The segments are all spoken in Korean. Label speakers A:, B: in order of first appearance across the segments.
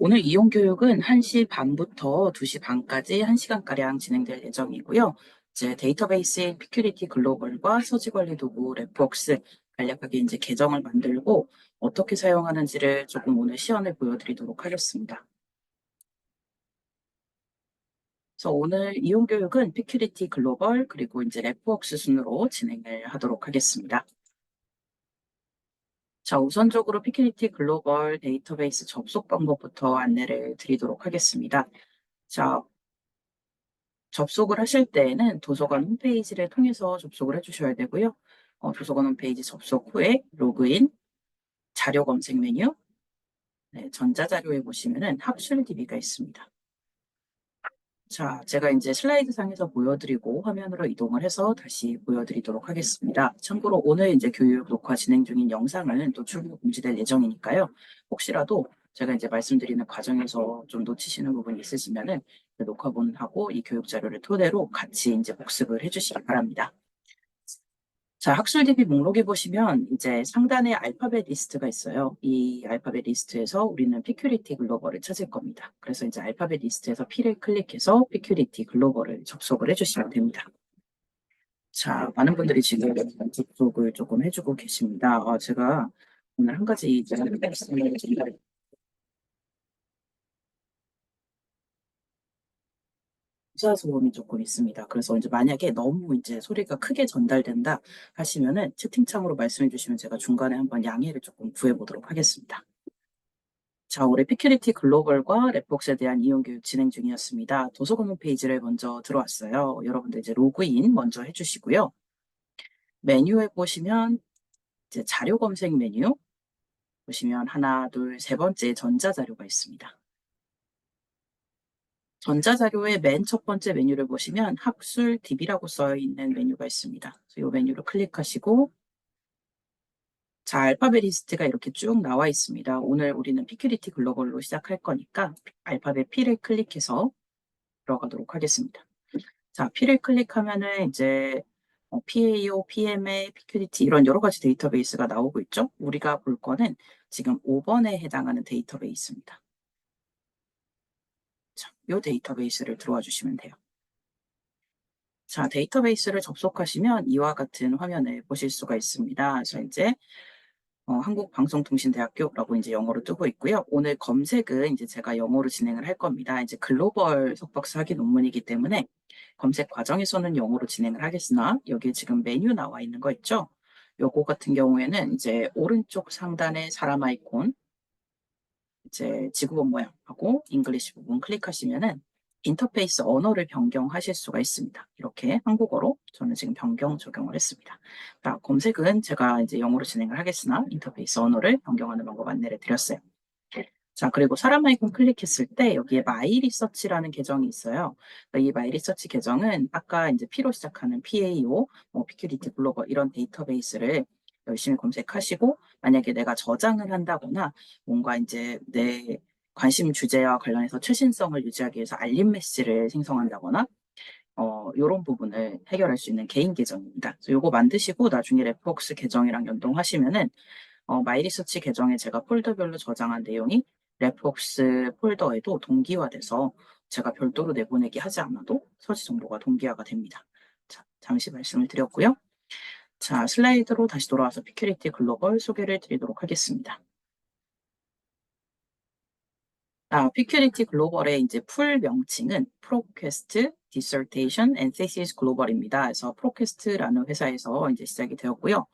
A: 오늘 이용 교육은 1시 반부터 2시 반까지 1시간가량 진행될 예정이고요. 이제 데이터베이스인 피큐리티 글로벌과 서지관리 도구 랩웍스 간략하게 이제 계정을 만들고 어떻게 사용하는지를 조금 오늘 시연해 보여드리도록 하겠습니다. 그래서 오늘 이용 교육은 피큐리티 글로벌 그리고 이제 랩웍스 순으로 진행을 하도록 하겠습니다. 자, 우선적으로 피큐리티 글로벌 데이터베이스 접속 방법부터 안내를 드리도록 하겠습니다. 자, 접속을 하실 때에는 도서관 홈페이지를 통해서 접속을 해주셔야 되고요. 도서관 홈페이지 접속 후에 로그인, 자료 검색 메뉴, 네, 전자자료에 보시면은 학술 DB가 있습니다. 자, 제가 이제 슬라이드 상에서 보여드리고 화면으로 이동을 해서 다시 보여드리도록 하겠습니다. 참고로 오늘 이제 교육 녹화 진행 중인 영상은 또 추후 공지될 예정이니까요. 혹시라도 제가 이제 말씀드리는 과정에서 좀 놓치시는 부분이 있으시면은 녹화본하고 이 교육 자료를 토대로 같이 이제 복습을 해주시기 바랍니다. 자, 학술 DB 목록에 보시면 이제 상단에 알파벳 리스트가 있어요. 이 알파벳 리스트에서 우리는 피큐리티 글로벌을 찾을 겁니다. 그래서 이제 알파벳 리스트에서 P를 클릭해서 피큐리티 글로벌을 접속을 해주시면 됩니다. 자, 많은 분들이 지금 접속을 조금 해주고 계십니다. 제가 오늘 한 가지 말씀을 전달 부사 소음이 조금 있습니다. 그래서 이제 만약에 너무 이제 소리가 크게 전달된다 하시면은 채팅창으로 말씀해 주시면 제가 중간에 한번 양해를 조금 구해 보도록 하겠습니다. 자, 올해 피큐리티 글로벌과 랩벅스에 대한 이용 교육 진행 중이었습니다. 도서관 홈페이지를 먼저 들어왔어요. 여러분들 이제 로그인 먼저 해주시고요. 메뉴에 보시면 이제 자료 검색 메뉴 보시면 하나, 둘, 세 번째 전자자료가 있습니다. 전자자료의 맨 첫 번째 메뉴를 보시면 학술 DB라고 써 있는 메뉴가 있습니다. 이 메뉴를 클릭하시고 자, 알파벳 리스트가 이렇게 쭉 나와 있습니다. 오늘 우리는 피큐리티 글로벌로 시작할 거니까 알파벳 P를 클릭해서 들어가도록 하겠습니다. 자, P를 클릭하면은 이제 PAO, PMA, 피큐리티 이런 여러 가지 데이터베이스가 나오고 있죠. 우리가 볼 거는 지금 5번에 해당하는 데이터베이스입니다. 자, 이 데이터베이스를 들어와 주시면 돼요. 자, 데이터베이스를 접속하시면 이와 같은 화면을 보실 수가 있습니다. 그래서 이제 한국방송통신대학교라고 이제 영어로 뜨고 있고요. 오늘 검색은 이제 제가 영어로 진행을 할 겁니다. 이제 글로벌 석박사 학위 논문이기 때문에 검색 과정에서는 영어로 진행을 하겠으나 여기 지금 메뉴 나와 있는 거 있죠? 요거 같은 경우에는 이제 오른쪽 상단에 사람 아이콘, 이제 지구본 모양하고 잉글리시 부분 클릭하시면은 인터페이스 언어를 변경하실 수가 있습니다. 이렇게 한국어로 저는 지금 변경 적용을 했습니다. 자, 검색은 제가 이제 영어로 진행을 하겠으나 인터페이스 언어를 변경하는 방법 안내를 드렸어요. 자, 그리고 사람 아이콘 클릭했을 때 여기에 마이 리서치라는 계정이 있어요. 이 마이 리서치 계정은 아까 이제 P로 시작하는 PAO, 피큐리티 글로벌 이런 데이터베이스를 열심히 검색하시고 만약에 내가 저장을 한다거나 뭔가 이제 내 관심 주제와 관련해서 최신성을 유지하기 위해서 알림 메시지를 생성한다거나 요런 부분을 해결할 수 있는 개인 계정입니다. 그래서 요거 만드시고 나중에 랩벅스 계정이랑 연동하시면은 마이 리서치 계정에 제가 폴더별로 저장한 내용이 랩벅스 폴더에도 동기화돼서 제가 별도로 내보내기 하지 않아도 서지 정보가 동기화가 됩니다. 자, 잠시 말씀을 드렸고요. 자, 슬라이드로 다시 돌아와서 피큐리티 글로벌 소개를 드리도록 하겠습니다. 피큐리티 글로벌의 이제 풀 명칭은 프로퀘스트 디서테이션 앤 테시스 글로벌입니다. 그래서 프로퀘스트라는 회사에서 이제 시작이 되었고요.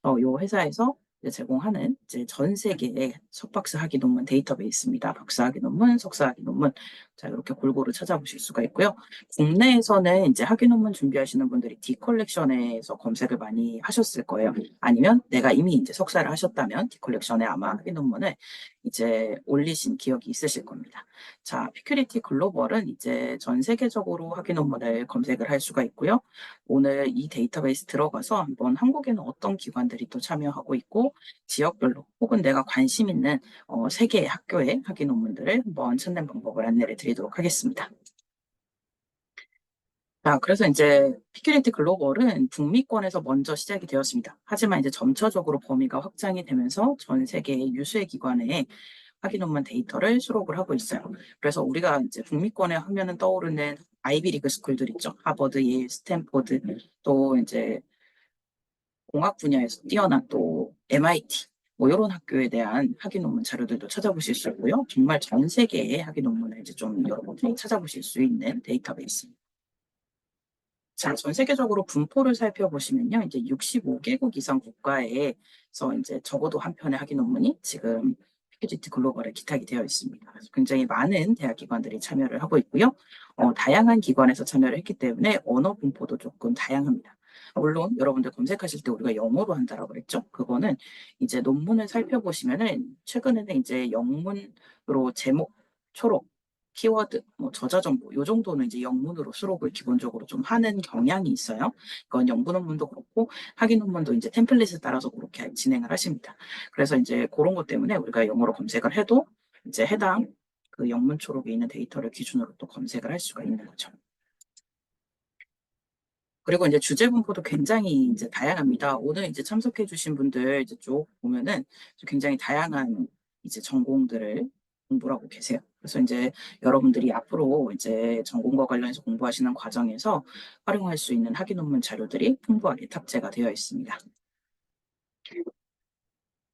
A: 이 회사에서 이제 제공하는 이제 전 세계의 석박사 학위 논문 데이터베이스입니다. 박사 학위 논문, 석사 학위 논문. 자, 이렇게 골고루 찾아보실 수가 있고요. 국내에서는 이제 학위 논문 준비하시는 분들이 디컬렉션에서 검색을 많이 하셨을 거예요. 아니면 내가 이미 이제 석사를 하셨다면 디컬렉션에 아마 학위 논문을 이제 올리신 기억이 있으실 겁니다. 자, 피큐리티 글로벌은 이제 전 세계적으로 학위 논문을 검색을 할 수가 있고요. 오늘 이 데이터베이스 들어가서 한번 한국에는 어떤 기관들이 또 참여하고 있고 지역별로 혹은 내가 관심 있는 세 개의 학교의 학위 논문들을 한번 찾는 방법을 안내를 드리도록 하겠습니다. 자, 그래서 이제 피큐리티 글로벌은 북미권에서 먼저 시작이 되었습니다. 하지만 이제 점차적으로 범위가 확장이 되면서 전 세계의 유수의 기관에 학위 논문 데이터를 수록을 하고 있어요. 그래서 우리가 이제 북미권에 하면은 떠오르는 아이비리그 스쿨들 있죠. 하버드, 예일, 스탠포드, 또 이제 공학 분야에서 뛰어난 또 MIT, 뭐 이런 학교에 대한 학위 논문 자료들도 찾아보실 수 있고요. 정말 전 세계의 학위 논문을 이제 좀 여러분들이 찾아보실 수 있는 데이터베이스입니다. 자, 전 세계적으로 분포를 살펴보시면요. 이제 65개국 이상 국가에서 이제 적어도 한 편의 학위 논문이 지금 PQGT 글로벌에 기탁이 되어 있습니다. 그래서 굉장히 많은 대학 기관들이 참여를 하고 있고요. 다양한 기관에서 참여를 했기 때문에 언어 분포도 조금 다양합니다. 물론 여러분들 검색하실 때 우리가 영어로 한다라고 그랬죠. 그거는 이제 논문을 살펴보시면은 최근에는 이제 영문으로 제목, 초록, 키워드, 뭐 저자 정보, 요 정도는 이제 영문으로 수록을 기본적으로 좀 하는 경향이 있어요. 그건 연구 논문도 그렇고 학위 논문도 이제 템플릿에 따라서 그렇게 진행을 하십니다. 그래서 이제 그런 것 때문에 우리가 영어로 검색을 해도 이제 해당 그 영문 초록에 있는 데이터를 기준으로 또 검색을 할 수가 있는 거죠. 그리고 이제 주제 분포도 굉장히 이제 다양합니다. 오늘 이제 참석해주신 분들 이제 쭉 보면은 굉장히 다양한 이제 전공들을 공부를 하고 계세요. 그래서 이제 여러분들이 앞으로 이제 전공과 관련해서 공부하시는 과정에서 활용할 수 있는 학위 논문 자료들이 풍부하게 탑재가 되어 있습니다.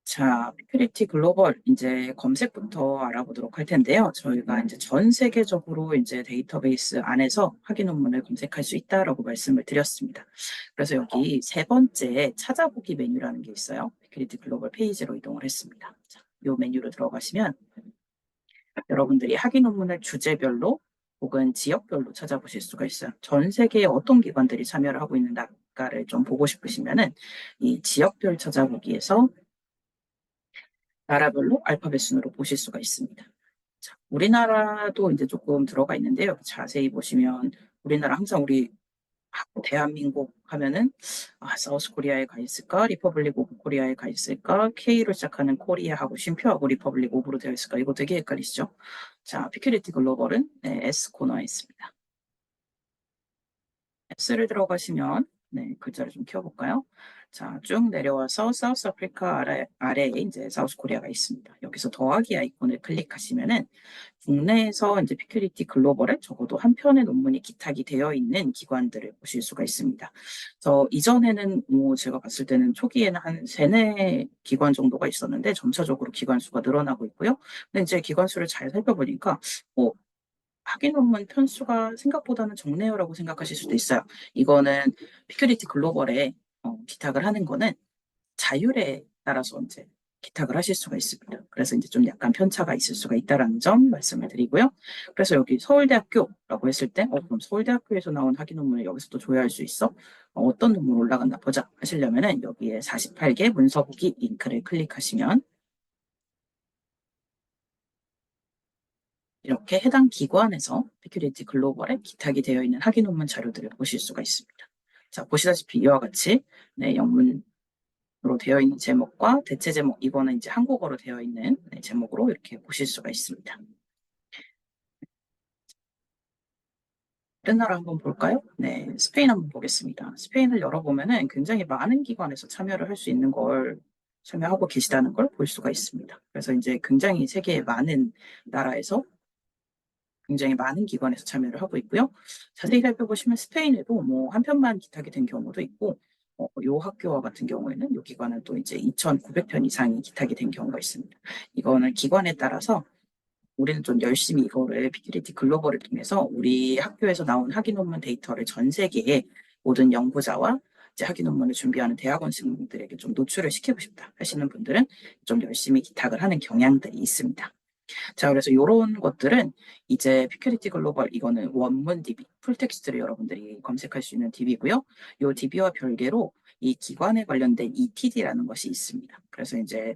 A: 자, 피큐리티 글로벌 이제 검색부터 알아보도록 할 텐데요. 저희가 이제 전 세계적으로 이제 데이터베이스 안에서 학위 논문을 검색할 수 있다라고 말씀을 드렸습니다. 그래서 여기 세 번째 찾아보기 메뉴라는 게 있어요. 피큐리티 글로벌 페이지로 이동을 했습니다. 자, 이 메뉴로 들어가시면 여러분들이 학위 논문을 주제별로 혹은 지역별로 찾아보실 수가 있어요. 전 세계에 어떤 기관들이 참여를 하고 있는가를 좀 보고 싶으시면은 이 지역별 찾아보기에서 나라별로 알파벳 순으로 보실 수가 있습니다. 자, 우리나라도 이제 조금 들어가 있는데요. 자세히 보시면 우리나라 항상 우리 대한민국 하면은 사우스 코리아에 가 있을까? 리퍼블릭 오브 코리아에 가 있을까? K로 시작하는 코리아하고 쉼표하고 리퍼블릭 오브로 되어 있을까? 이거 되게 헷갈리시죠? 자, 피큐리티 글로벌은 네, S 코너에 있습니다. S를 들어가시면 네, 글자를 좀 키워볼까요? 자, 쭉 내려와서 사우스 아프리카 아래에 이제 사우스 코리아가 있습니다. 여기서 더하기 아이콘을 클릭하시면은 국내에서 이제 피큐리티 글로벌에 적어도 한 편의 논문이 기탁이 되어 있는 기관들을 보실 수가 있습니다. 그래서 이전에는 뭐 제가 봤을 때는 초기에는 한 세네 기관 정도가 있었는데 점차적으로 기관 수가 늘어나고 있고요. 근데 이제 기관 수를 잘 살펴보니까 뭐 학위 논문 편수가 생각보다는 적네요라고 생각하실 수도 있어요. 이거는 피큐리티 글로벌에 기탁을 하는 거는 자율에 따라서 이제 기탁을 하실 수가 있습니다. 그래서 이제 좀 약간 편차가 있을 수가 있다라는 점 말씀을 드리고요. 그래서 여기 서울대학교라고 했을 때, 그럼 서울대학교에서 나온 학위 논문을 여기서 또 조회할 수 있어? 어떤 논문 올라갔나 보자 하시려면은 여기에 48개 문서 보기 링크를 클릭하시면 이렇게 해당 기관에서 피큐리티 글로벌에 기탁이 되어 있는 학위 논문 자료들을 보실 수가 있습니다. 자, 보시다시피 이와 같이 네, 영문으로 되어 있는 제목과 대체 제목, 이거는 이제 한국어로 되어 있는 네, 제목으로 이렇게 보실 수가 있습니다. 다른 나라 한번 볼까요? 네, 스페인 한번 보겠습니다. 스페인을 열어보면은 굉장히 많은 기관에서 참여를 할 수 있는 걸 참여하고 계시다는 걸 볼 수가 있습니다. 그래서 이제 굉장히 세계의 많은 나라에서 굉장히 많은 기관에서 참여를 하고 있고요. 자세히 살펴보시면 스페인에도 뭐 한 편만 기탁이 된 경우도 있고, 요 학교와 같은 경우에는 요 기관은 또 이제 2,900편 이상이 기탁이 된 경우가 있습니다. 이거는 기관에 따라서 우리는 좀 열심히 이거를 피큐리티 글로벌을 통해서 우리 학교에서 나온 학위 논문 데이터를 전 세계의 모든 연구자와 이제 학위 논문을 준비하는 대학원생들에게 좀 노출을 시키고 싶다 하시는 분들은 좀 열심히 기탁을 하는 경향들이 있습니다. 자, 그래서 이런 것들은 이제 피큐리티 글로벌 이거는 원문 DB, 풀텍스트를 여러분들이 검색할 수 있는 DB고요. 이 DB와 별개로 이 기관에 관련된 ETD라는 것이 있습니다. 그래서 이제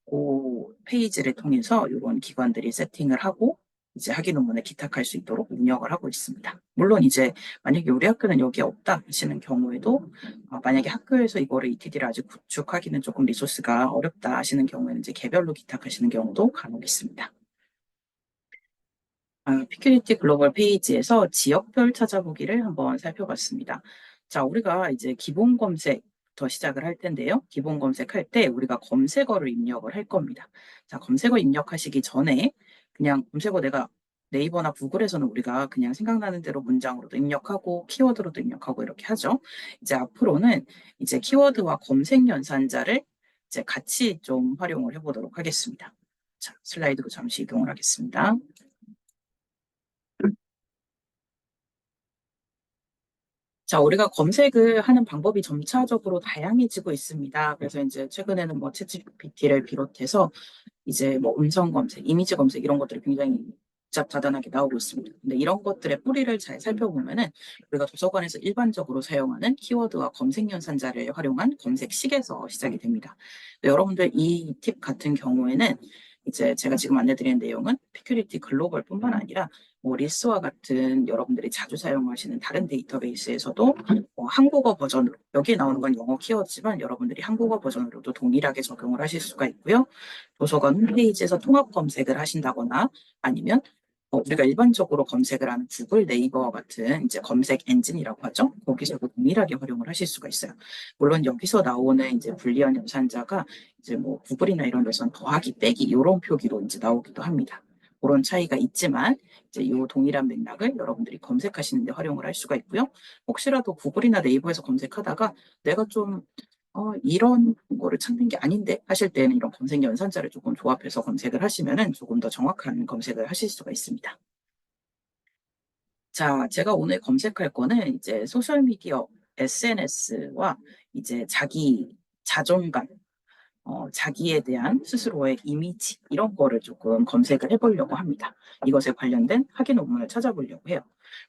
A: 그 페이지를 통해서 이런 기관들이 세팅을 하고 이제 학위 논문을 기탁할 수 있도록 운영을 하고 있습니다. 물론 이제 만약에 우리 학교는 여기 없다 하시는 경우에도 만약에 학교에서 이거를 ETD를 아직 구축하기는 조금 리소스가 어렵다 하시는 경우에는 이제 개별로 기탁하시는 경우도 간혹 있습니다. 피큐리티 글로벌 페이지에서 지역별 찾아보기를 한번 살펴봤습니다. 자, 우리가 이제 기본 검색부터 부터 시작을 할 텐데요. 기본 검색할 때 우리가 검색어를 입력을 할 겁니다. 자, 검색어 입력하시기 전에 그냥 검색어 내가 네이버나 구글에서는 우리가 그냥 생각나는 대로 문장으로도 입력하고 키워드로도 입력하고 이렇게 하죠. 이제 앞으로는 이제 키워드와 검색 연산자를 이제 같이 좀 활용을 해보도록 하겠습니다. 자, 슬라이드로 잠시 이동을 하겠습니다. 자, 우리가 검색을 하는 방법이 점차적으로 다양해지고 있습니다. 그래서 이제 최근에는 뭐 챗GPT를 비롯해서 이제 뭐 음성 검색, 이미지 검색 이런 것들이 굉장히 복잡다단하게 나오고 있습니다. 근데 이런 것들의 뿌리를 잘 살펴보면은 우리가 도서관에서 일반적으로 사용하는 키워드와 검색 연산자를 활용한 검색식에서 시작이 됩니다. 여러분들 이 팁 같은 경우에는 이제 제가 지금 안내드리는 내용은 피큐리티 글로벌뿐만 아니라 뭐 리스와 같은 여러분들이 자주 사용하시는 다른 데이터베이스에서도 한국어 버전으로 여기에 나오는 건 영어 키워드지만 여러분들이 한국어 버전으로도 동일하게 적용을 하실 수가 있고요. 도서관 홈페이지에서 통합 검색을 하신다거나 아니면 우리가 일반적으로 검색을 하는 구글, 네이버 같은 이제 검색 엔진이라고 하죠. 거기서도 동일하게 활용을 하실 수가 있어요. 물론 여기서 나오는 이제 불리한 연산자가 이제 뭐 구글이나 이런 데서는 더하기, 빼기 이런 표기로 이제 나오기도 합니다. 그런 차이가 있지만 이제 이 동일한 맥락을 여러분들이 검색하시는데 활용을 할 수가 있고요. 혹시라도 구글이나 네이버에서 검색하다가 내가 좀 이런 거를 찾는 게 아닌데 하실 때는 이런 검색 연산자를 조금 조합해서 검색을 하시면은 조금 더 정확한 검색을 하실 수가 있습니다. 자, 제가 오늘 검색할 거는 이제 소셜미디어, SNS와 이제 자기 자존감, 자기에 대한 스스로의 이미지, 이런 거를 조금 검색을 해보려고 합니다. 이것에 관련된 학위 논문을 찾아보려고 해요.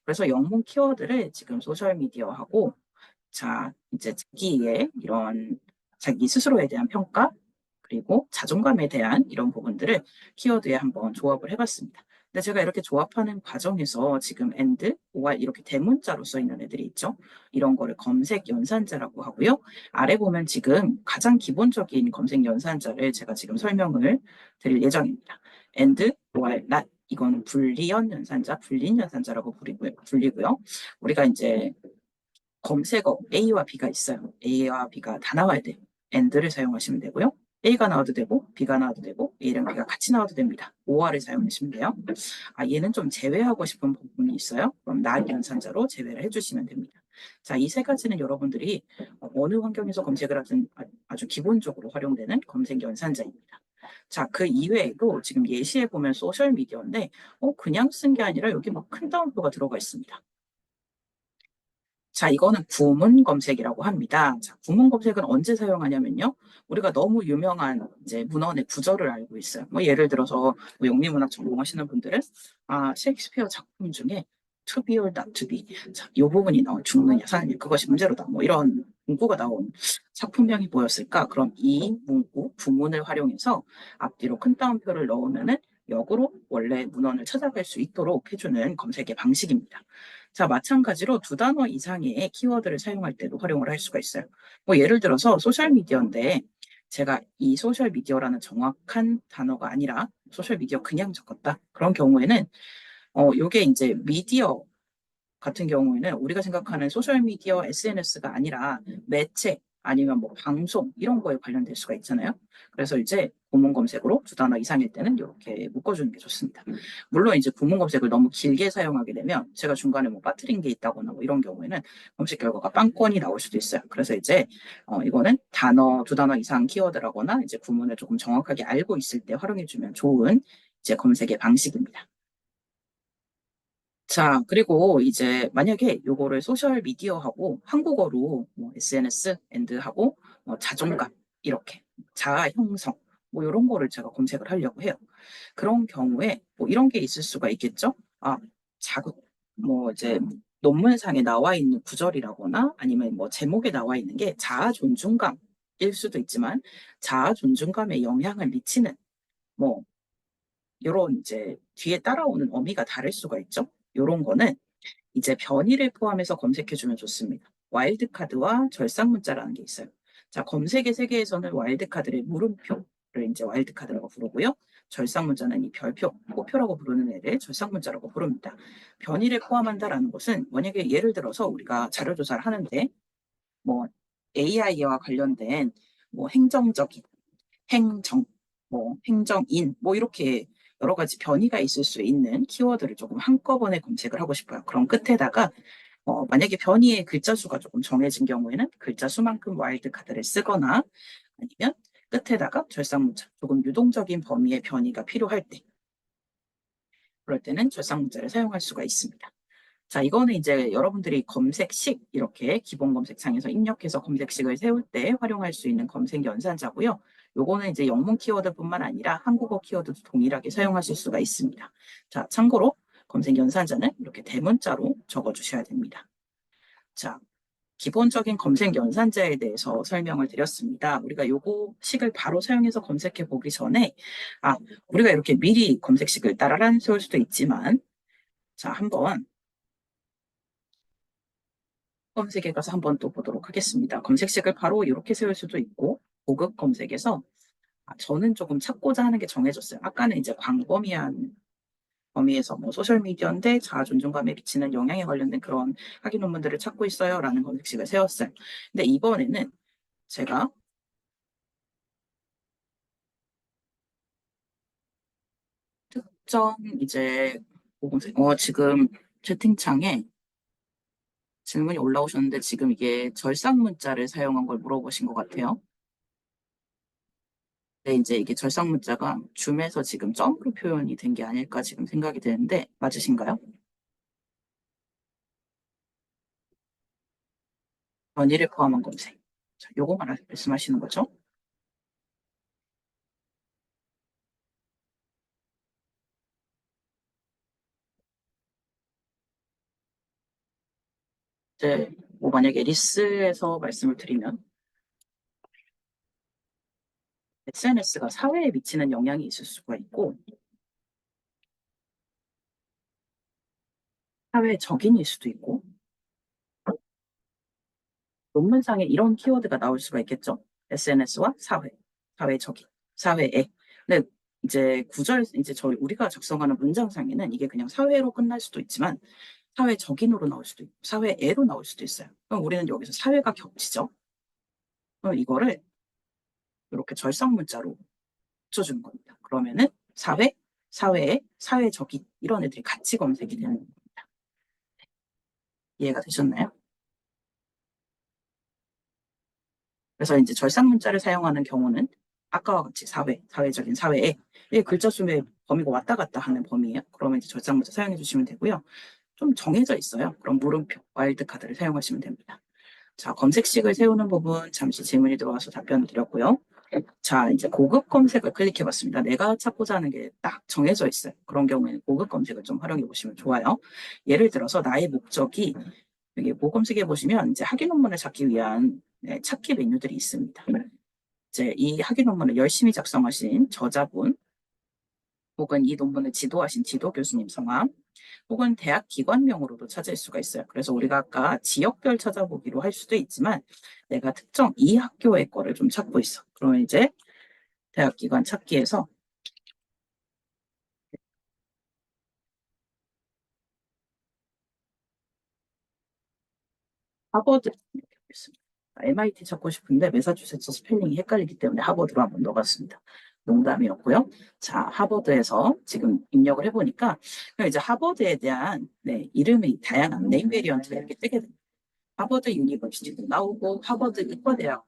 A: 그래서 영문 키워드를 지금 소셜미디어하고 자, 이제 자기의 이런 자기 스스로에 대한 평가, 그리고 자존감에 대한 이런 부분들을 키워드에 한번 조합을 해봤습니다. 근데 제가 이렇게 조합하는 과정에서 지금 and, or 이렇게 대문자로 써 있는 애들이 있죠. 이런 거를 검색 연산자라고 하고요. 아래 보면 지금 가장 기본적인 검색 연산자를 제가 지금 설명을 드릴 예정입니다. and, or not. 이건 불리한 연산자, 불린 연산자라고 불리고요. 우리가 이제 검색어 A와 B가 있어요. A와 B가 다 나와야 돼요. and를 사용하시면 되고요. A가 나와도 되고 B가 나와도 되고 A랑 B가 같이 나와도 됩니다. OR을 사용하시면 돼요. 얘는 좀 제외하고 싶은 부분이 있어요. 그럼 not 연산자로 제외를 해주시면 됩니다. 자, 이 세 가지는 여러분들이 어느 환경에서 검색을 하든 아주 기본적으로 활용되는 검색 연산자입니다. 자, 그 이외에도 지금 예시에 보면 소셜미디어인데 그냥 쓴 게 아니라 여기 막 큰 따옴표가 들어가 있습니다. 자, 이거는 구문 검색이라고 합니다. 자, 구문 검색은 언제 사용하냐면요. 우리가 너무 유명한 이제 문헌의 구절을 알고 있어요. 뭐 예를 들어서 뭐 영미문학 전공하시는 분들은 셰익스피어 작품 중에 to be or not to be. 자, 이 부분이 나온 죽느냐 사느냐 그것이 문제로다. 뭐 이런 문구가 나온 작품명이 뭐였을까? 그럼 이 문구 구문을 활용해서 앞뒤로 큰 따옴표를 넣으면은 역으로 원래 문헌을 찾아갈 수 있도록 해주는 검색의 방식입니다. 자, 마찬가지로 두 단어 이상의 키워드를 사용할 때도 활용을 할 수가 있어요. 뭐 예를 들어서 소셜미디어인데 제가 이 소셜미디어라는 정확한 단어가 아니라 소셜미디어 그냥 적었다. 그런 경우에는 요게 이제 미디어 같은 경우에는 우리가 생각하는 소셜미디어, SNS가 아니라 매체 아니면 뭐 방송 이런 거에 관련될 수가 있잖아요. 그래서 이제 구문 검색으로 두 단어 이상일 때는 이렇게 묶어주는 게 좋습니다. 물론 이제 구문 검색을 너무 길게 사용하게 되면 제가 중간에 뭐 빠뜨린 게 있다거나 뭐 이런 경우에는 검색 결과가 빵건이 나올 수도 있어요. 그래서 이제 이거는 두 단어 이상 키워드라거나 이제 구문을 조금 정확하게 알고 있을 때 활용해주면 좋은 이제 검색의 방식입니다. 자, 그리고 이제 만약에 요거를 소셜 미디어하고 한국어로 뭐 SNS, 엔드하고 자존감 이렇게 자아 형성 뭐 이런 거를 제가 검색을 하려고 해요. 그런 경우에 뭐 이런 게 있을 수가 있겠죠? 자극 뭐 이제 논문상에 나와 있는 구절이라거나 아니면 뭐 제목에 나와 있는 게 자아 존중감일 수도 있지만 자아 존중감에 영향을 미치는 뭐 요런 이제 뒤에 따라오는 어미가 다를 수가 있죠. 요런 거는 이제 변이를 포함해서 검색해주면 좋습니다. 와일드카드와 절상문자라는 게 있어요. 자, 검색의 세계에서는 와일드카드를 물음표를 이제 와일드카드라고 부르고요. 절상문자는 이 별표, 꼬표라고 부르는 애를 절상문자라고 부릅니다. 변이를 포함한다라는 것은 만약에 예를 들어서 우리가 자료조사를 하는데 뭐 AI와 관련된 뭐 행정적인, 행정, 뭐 행정인, 뭐 이렇게 여러 가지 변이가 있을 수 있는 키워드를 조금 한꺼번에 검색을 하고 싶어요. 그럼 끝에다가 만약에 변이의 글자 수가 조금 정해진 경우에는 글자 수만큼 와일드 카드를 쓰거나 아니면 끝에다가 절상문자, 조금 유동적인 범위의 변이가 필요할 때, 그럴 때는 절상문자를 사용할 수가 있습니다. 자, 이거는 이제 여러분들이 검색식, 이렇게 기본 검색창에서 입력해서 검색식을 세울 때 활용할 수 있는 검색 연산자고요. 요거는 이제 영문 키워드뿐만 아니라 한국어 키워드도 동일하게 사용하실 수가 있습니다. 자, 참고로 검색 연산자는 이렇게 대문자로 적어주셔야 됩니다. 자, 기본적인 검색 연산자에 대해서 설명을 드렸습니다. 우리가 요거 식을 바로 사용해서 검색해 보기 전에, 우리가 이렇게 미리 검색식을 따라란 세울 수도 있지만, 자, 한번 검색에 가서 한번 또 보도록 하겠습니다. 검색식을 바로 이렇게 세울 수도 있고, 고급 검색에서 저는 조금 찾고자 하는 게 정해졌어요. 아까는 이제 광범위한 범위에서 뭐 소셜미디어인데 자아 존중감에 미치는 영향에 관련된 그런 학위 논문들을 찾고 있어요라는 검색식을 세웠어요. 근데 이번에는 제가 특정 이제 지금 채팅창에 질문이 올라오셨는데 지금 이게 절상 문자를 사용한 걸 물어보신 것 같아요. 근데 이제 이게 절상 문자가 줌에서 지금 점으로 표현이 된 게 아닐까 지금 생각이 되는데 맞으신가요? 변이를 포함한 검색. 자, 요거만 말씀하시는 거죠? 이제 뭐 만약에 리스에서 말씀을 드리면 SNS가 사회에 미치는 영향이 있을 수가 있고 사회의 적인일 수도 있고 논문상에 이런 키워드가 나올 수가 있겠죠. SNS와 사회, 사회적인, 사회에. 근데 이제 이제 우리가 작성하는 문장상에는 이게 그냥 사회로 끝날 수도 있지만 사회적인으로 나올 수도 있고 사회애로 나올 수도 있어요. 그럼 우리는 여기서 사회가 겹치죠. 그럼 이거를 이렇게 절상 문자로 붙여주는 겁니다. 그러면은 사회, 사회애, 사회적인 이런 애들이 같이 검색이 되는 겁니다. 이해가 되셨나요? 그래서 이제 절상 문자를 사용하는 경우는 아까와 같이 사회적인 사회에 이 글자 수의 범위가 왔다 갔다 하는 범위예요. 그러면 이제 절상 문자 사용해 주시면 되고요. 좀 정해져 있어요. 그럼 물음표, 와일드 카드를 사용하시면 됩니다. 자, 검색식을 세우는 부분 잠시 질문이 들어와서 답변을 드렸고요. 자, 이제 고급 검색을 클릭해 봤습니다. 내가 찾고자 하는 게 딱 정해져 있어요. 그런 경우에는 고급 검색을 좀 활용해 보시면 좋아요. 예를 들어서 나의 목적이 여기 모검색에 보시면 이제 학위 논문을 찾기 위한 찾기 메뉴들이 있습니다. 이제 이 학위 논문을 열심히 작성하신 저자분, 혹은 이 논문을 지도하신 지도 교수님 성함, 혹은 대학 기관명으로도 찾을 수가 있어요. 그래서 우리가 아까 지역별 찾아보기로 할 수도 있지만 내가 특정 이 학교의 거를 좀 찾고 있어. 그러면 이제 대학 기관 찾기에서 하버드 이렇게 있습니다. MIT 찾고 싶은데 매사추세츠 스펠링이 헷갈리기 때문에 하버드로 한번 넣어봤습니다. 농담이었고요. 자, 하버드에서 지금 입력을 해보니까 이제 하버드에 대한 이름이 다양한 네임 베리언트가 이렇게 뜨게 됩니다. 하버드 유니버시티도 나오고 하버드 의과대학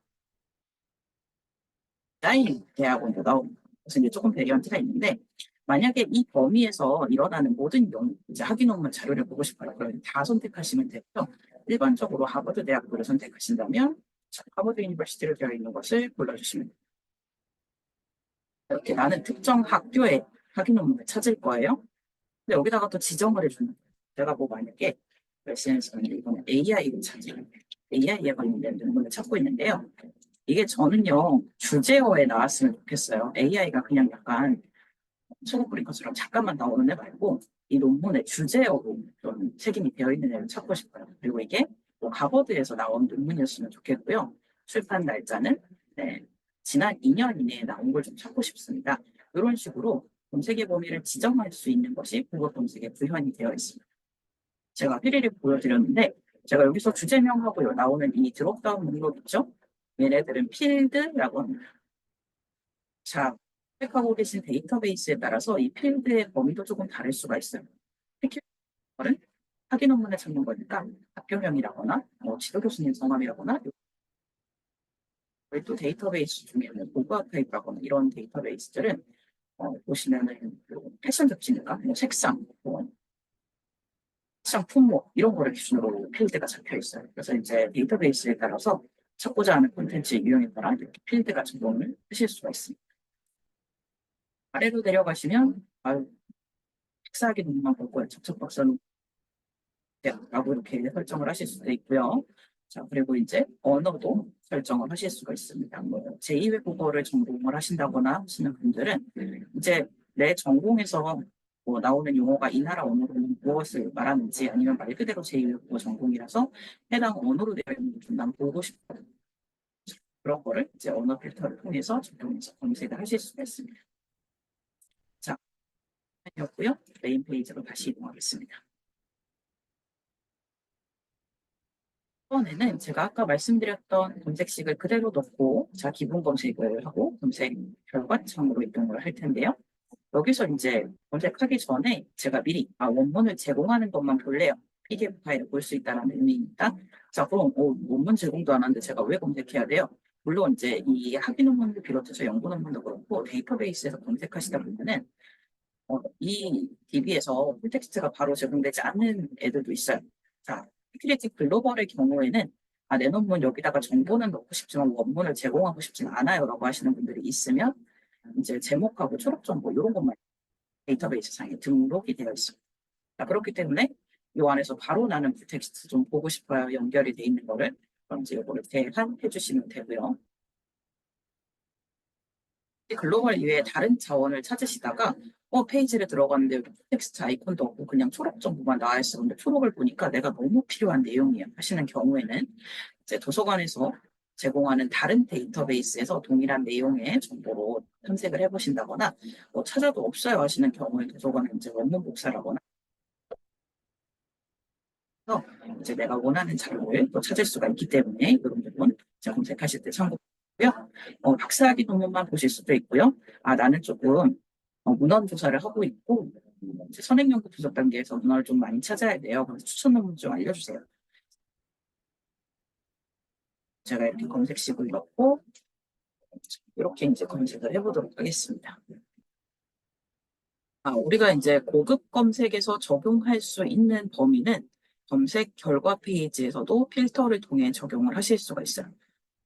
A: 디자인 대학원도 나오고 그래서 이제 조금 베리언트가 있는데 만약에 이 범위에서 일어나는 모든 이제 학위 논문 자료를 보고 싶어요. 그러면 다 선택하시면 되고요. 일반적으로 하버드 대학교를 선택하신다면 하버드 유니버시티로 되어 있는 것을 골라주시면 됩니다. 이렇게 나는 특정 학교의 학위 논문을 찾을 거예요. 근데 여기다가 또 지정을 해주는 거예요. 제가 뭐 만약에 SNS는 이번에 AI를 찾는 AI에 관련된 논문을 찾고 있는데요. 이게 저는요 주제어에 나왔으면 좋겠어요. AI가 그냥 약간 소금 뿌린 것처럼 잠깐만 나오는 애 말고 이 논문의 주제어로 좀 책임이 되어 있는 애를 찾고 싶어요. 그리고 이게 뭐 하버드에서 나온 논문이었으면 좋겠고요. 출판 날짜는 지난 2년 이내에 나온 걸 좀 찾고 싶습니다. 이런 식으로 검색의 범위를 지정할 수 있는 것이 구글 검색에 구현이 되어 있습니다. 제가 휘리를 보여드렸는데 제가 여기서 주제명하고 나오는 이 드롭다운 목록 있죠? 얘네들은 필드라고 합니다. 자, 선택하고 계신 데이터베이스에 따라서 이 필드의 범위도 조금 다를 수가 있어요. 특히 는 확인 논문에 찾는 거니까 학교명이라거나 지도 교수님 성함이라거나 또 데이터베이스 중에는 고급 아카이브라거나 이런 데이터베이스들은 보시면은 패션 잡지인가 뭐 책상, 책상 품목 이런 거를 기준으로 필드가 잡혀 있어요. 그래서 이제 데이터베이스에 따라서 찾고자 하는 콘텐츠 유형에 따라 이렇게 필드가 적용을 하실 수가 있습니다. 아래로 내려가시면 식사하기 논문만 보고 접촉 박사는 라고 이렇게 설정을 하실 수도 있고요. 자, 그리고 이제 언어도 설정을 하실 수가 있습니다. 뭐 제2 외국어를 전공을 하신다거나 하시는 분들은 이제 내 전공에서 뭐 나오는 용어가 이 나라 언어로 무엇을 말하는지 아니면 말 그대로 제2 외국어 전공이라서 해당 언어로 되어 있는 좀 난 보고 싶고 그런 거를 이제 언어 필터를 통해서 적용해서 검색을 하실 수가 있습니다. 자, 였고요. 메인 페이지로 다시 이동하겠습니다. 이번에는 제가 아까 말씀드렸던 검색식을 그대로 넣고 자 기본 검색을 하고 검색 결과창으로 이동을 할 텐데요. 여기서 이제 검색하기 전에 제가 미리 원문을 제공하는 것만 볼래요. PDF 파일을 볼 수 있다는 의미입니다. 자, 그럼 원문 제공도 안 하는데 제가 왜 검색해야 돼요? 물론 이제 이 학위 논문을 비롯해서 연구 논문도 그렇고 데이터베이스에서 검색하시다 보면은 이 DB에서 풀텍스트가 바로 제공되지 않는 애들도 있어요. 자, 크리에이티브 글로벌의 경우에는 내 논문 여기다가 정보는 넣고 싶지만 원문을 제공하고 싶지는 않아요라고 하시는 분들이 있으면 이제 제목하고 초록 정보 이런 것만 데이터베이스 상에 등록이 되어 있습니다. 자, 그렇기 때문에 이 안에서 바로 나는 풀텍스트 좀 보고 싶어요. 연결이 돼 있는 거를 그럼 이제 이거를 대환해 주시면 되고요. 글로벌 이외에 다른 자원을 찾으시다가 페이지를 들어갔는데 여기 텍스트 아이콘도 없고 그냥 초록 정보만 나와 있어. 근데 초록을 보니까 내가 너무 필요한 내용이야 하시는 경우에는 이제 도서관에서 제공하는 다른 데이터베이스에서 동일한 내용의 정보로 탐색을 해보신다거나 찾아도 없어요 하시는 경우에 도서관에 이제 원문 복사라거나 해서 이제 내가 원하는 자료를 또 찾을 수가 있기 때문에 이런 부분 검색하실 때 참고하고요. 박사학위 논문만 보실 수도 있고요. 나는 조금 문헌 조사를 하고 있고 이제 선행연구 부족 단계에서 문헌을 좀 많이 찾아야 돼요. 그래서 추천 논문 좀 알려주세요. 제가 이렇게 검색식을 넣고 이렇게 이제 검색을 해보도록 하겠습니다. 우리가 이제 고급 검색에서 적용할 수 있는 범위는 검색 결과 페이지에서도 필터를 통해 적용을 하실 수가 있어요.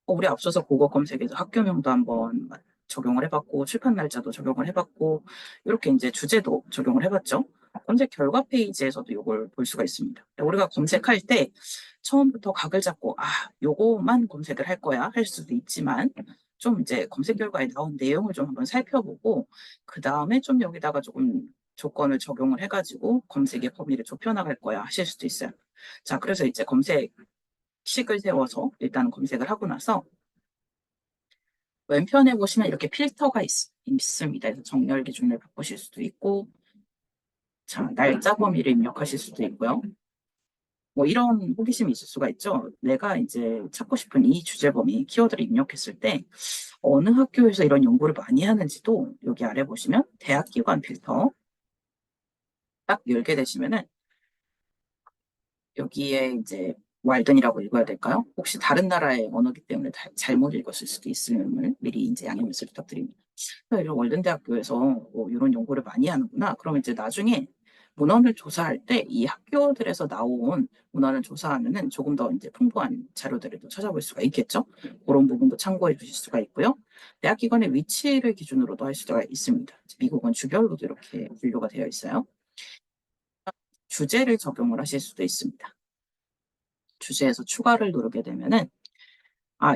A: 우리 앞서서 고급 검색에서 학교명도 한번 적용을 해봤고, 출판 날짜도 적용을 해봤고, 이렇게 이제 주제도 적용을 해봤죠. 검색 결과 페이지에서도 이걸 볼 수가 있습니다. 우리가 검색할 때 처음부터 각을 잡고, 요거만 검색을 할 거야 할 수도 있지만, 좀 이제 검색 결과에 나온 내용을 좀 한번 살펴보고, 그 다음에 좀 여기다가 조금 조건을 적용을 해가지고 검색의 범위를 좁혀나갈 거야 하실 수도 있어요. 자, 그래서 이제 검색식을 세워서 일단 검색을 하고 나서 왼편에 보시면 이렇게 필터가 있습니다. 그래서 정렬 기준을 바꾸실 수도 있고, 자, 날짜 범위를 입력하실 수도 있고요. 뭐 이런 호기심이 있을 수가 있죠. 내가 이제 찾고 싶은 이 주제 범위, 키워드를 입력했을 때 어느 학교에서 이런 연구를 많이 하는지도 여기 아래 보시면 대학 기관 필터 딱 열게 되시면은 여기에 이제 왈든이라고 읽어야 될까요? 혹시 다른 나라의 언어기 때문에 잘못 읽었을 수도 있음을 미리 이제 양해 말씀 부탁드립니다. 이런 월든 대학교에서 이런 연구를 많이 하는구나. 그러면 이제 나중에 문헌을 조사할 때 이 학교들에서 나온 문헌을 조사하면은 조금 더 이제 풍부한 자료들을 또 찾아볼 수가 있겠죠. 그런 부분도 참고해 주실 수가 있고요. 대학 기관의 위치를 기준으로도 할 수가 있습니다. 미국은 주별로도 이렇게 분류가 되어 있어요. 주제를 적용을 하실 수도 있습니다. 주제에서 추가를 누르게 되면은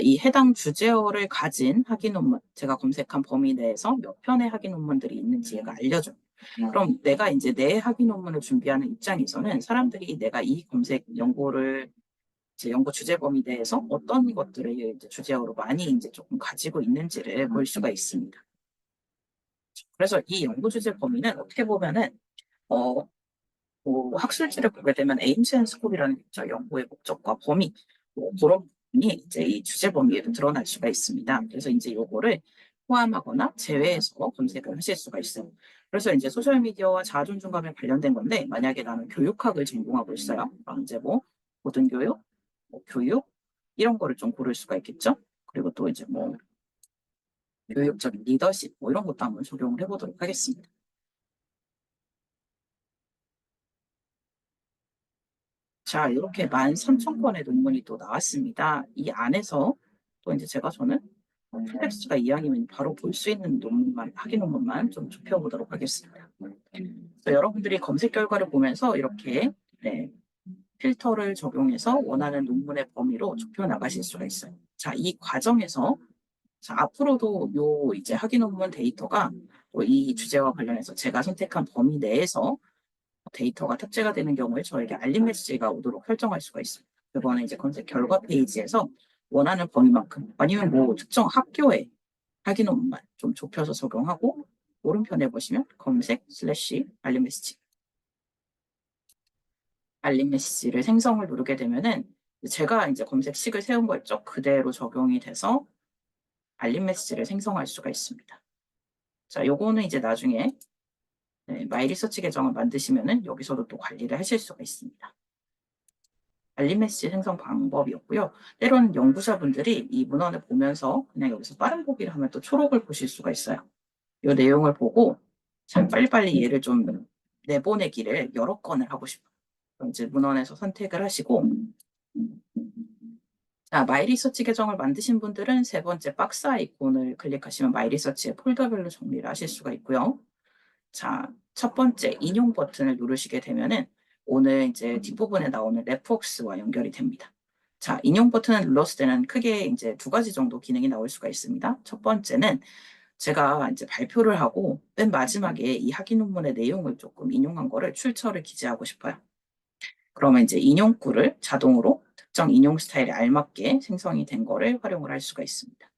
A: 이 해당 주제어를 가진 학위 논문, 제가 검색한 범위 내에서 몇 편의 학위 논문들이 있는지 얘가 알려줘요. 그럼 내가 이제 내 학위 논문을 준비하는 입장에서는 사람들이 내가 이 검색 연구를 이제 연구 주제 범위 내에서 어떤 것들을 이제 주제어로 많이 이제 조금 가지고 있는지를 볼 수가 있습니다. 그래서 이 연구 주제 범위는 어떻게 보면은 뭐 학술지를 보게 되면 에임스 앤 스코프라는 게 있죠. 연구의 목적과 범위, 뭐 그런 부분이 이제 이 주제 범위에도 드러날 수가 있습니다. 그래서 이제 요거를 포함하거나 제외해서 검색을 하실 수가 있어요. 그래서 이제 소셜미디어와 자아존중감에 관련된 건데, 만약에 나는 교육학을 전공하고 있어요. 그럼 이제 뭐 고등교육, 뭐 교육 이런 거를 좀 고를 수가 있겠죠. 그리고 또 이제 뭐 교육적인 리더십 뭐 이런 것도 한번 적용을 해보도록 하겠습니다. 자, 이렇게 13,000건의 논문이 또 나왔습니다. 이 안에서 또 이제 저는 텍스트가 이왕이면 바로 볼 수 있는 논문만, 학위 논문만 좀 좁혀보도록 하겠습니다. 그래서 여러분들이 검색 결과를 보면서 이렇게 네, 필터를 적용해서 원하는 논문의 범위로 좁혀 나가실 수가 있어요. 자, 이 과정에서 자, 앞으로도 요 이제 학위 논문 데이터가 또 이 주제와 관련해서 제가 선택한 범위 내에서 데이터가 탑재가 되는 경우에 저에게 알림 메시지가 오도록 설정할 수가 있습니다. 그거는 이제 검색 결과 페이지에서 원하는 범위만큼 아니면 뭐 특정 학교에 학위 논문만 좀 좁혀서 적용하고 오른편에 보시면 검색 슬래시 알림 메시지를 생성을 누르게 되면은 제가 이제 검색식을 세운 거 있죠. 그대로 적용이 돼서 알림 메시지를 생성할 수가 있습니다. 자, 요거는 이제 나중에 네, 마이 리서치 계정을 만드시면은 여기서도 또 관리를 하실 수가 있습니다. 알림 메시지 생성 방법이었고요. 때로는 연구자분들이 이 문헌을 보면서 그냥 여기서 빠른 보기를 하면 또 초록을 보실 수가 있어요. 이 내용을 보고 참 빨리빨리 얘를 좀 내보내기를 여러 건을 하고 싶어요. 그럼 이제 문헌에서 선택을 하시고 자, 마이리서치 계정을 만드신 분들은 세 번째 박스 아이콘을 클릭하시면 마이리서치의 폴더별로 정리를 하실 수가 있고요. 자, 첫 번째 인용 버튼을 누르시게 되면은 오늘 이제 뒷부분에 나오는 레포스와 연결이 됩니다. 자, 인용 버튼을 눌렀을 때는 크게 이제 두 가지 정도 기능이 나올 수가 있습니다. 첫 번째는 제가 이제 발표를 하고 맨 마지막에 이 학위 논문의 내용을 조금 인용한 거를 출처를 기재하고 싶어요. 그러면 이제 인용구를 자동으로 특정 인용 스타일에 알맞게 생성이 된 거를 활용을 할 수가 있습니다.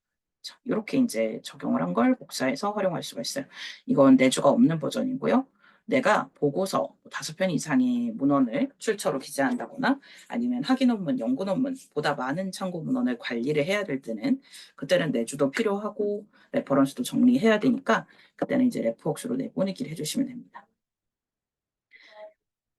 A: 자, 이렇게 이제 적용을 한 걸 복사해서 활용할 수가 있어요. 이건 내주가 없는 버전이고요. 내가 보고서 5편 이상의 문헌을 출처로 기재한다거나 아니면 학위 논문, 연구 논문보다 많은 참고 문헌을 관리를 해야 될 때는 그때는 내주도 필요하고 레퍼런스도 정리해야 되니까 그때는 이제 레포웍스로 내보내기를 해주시면 됩니다.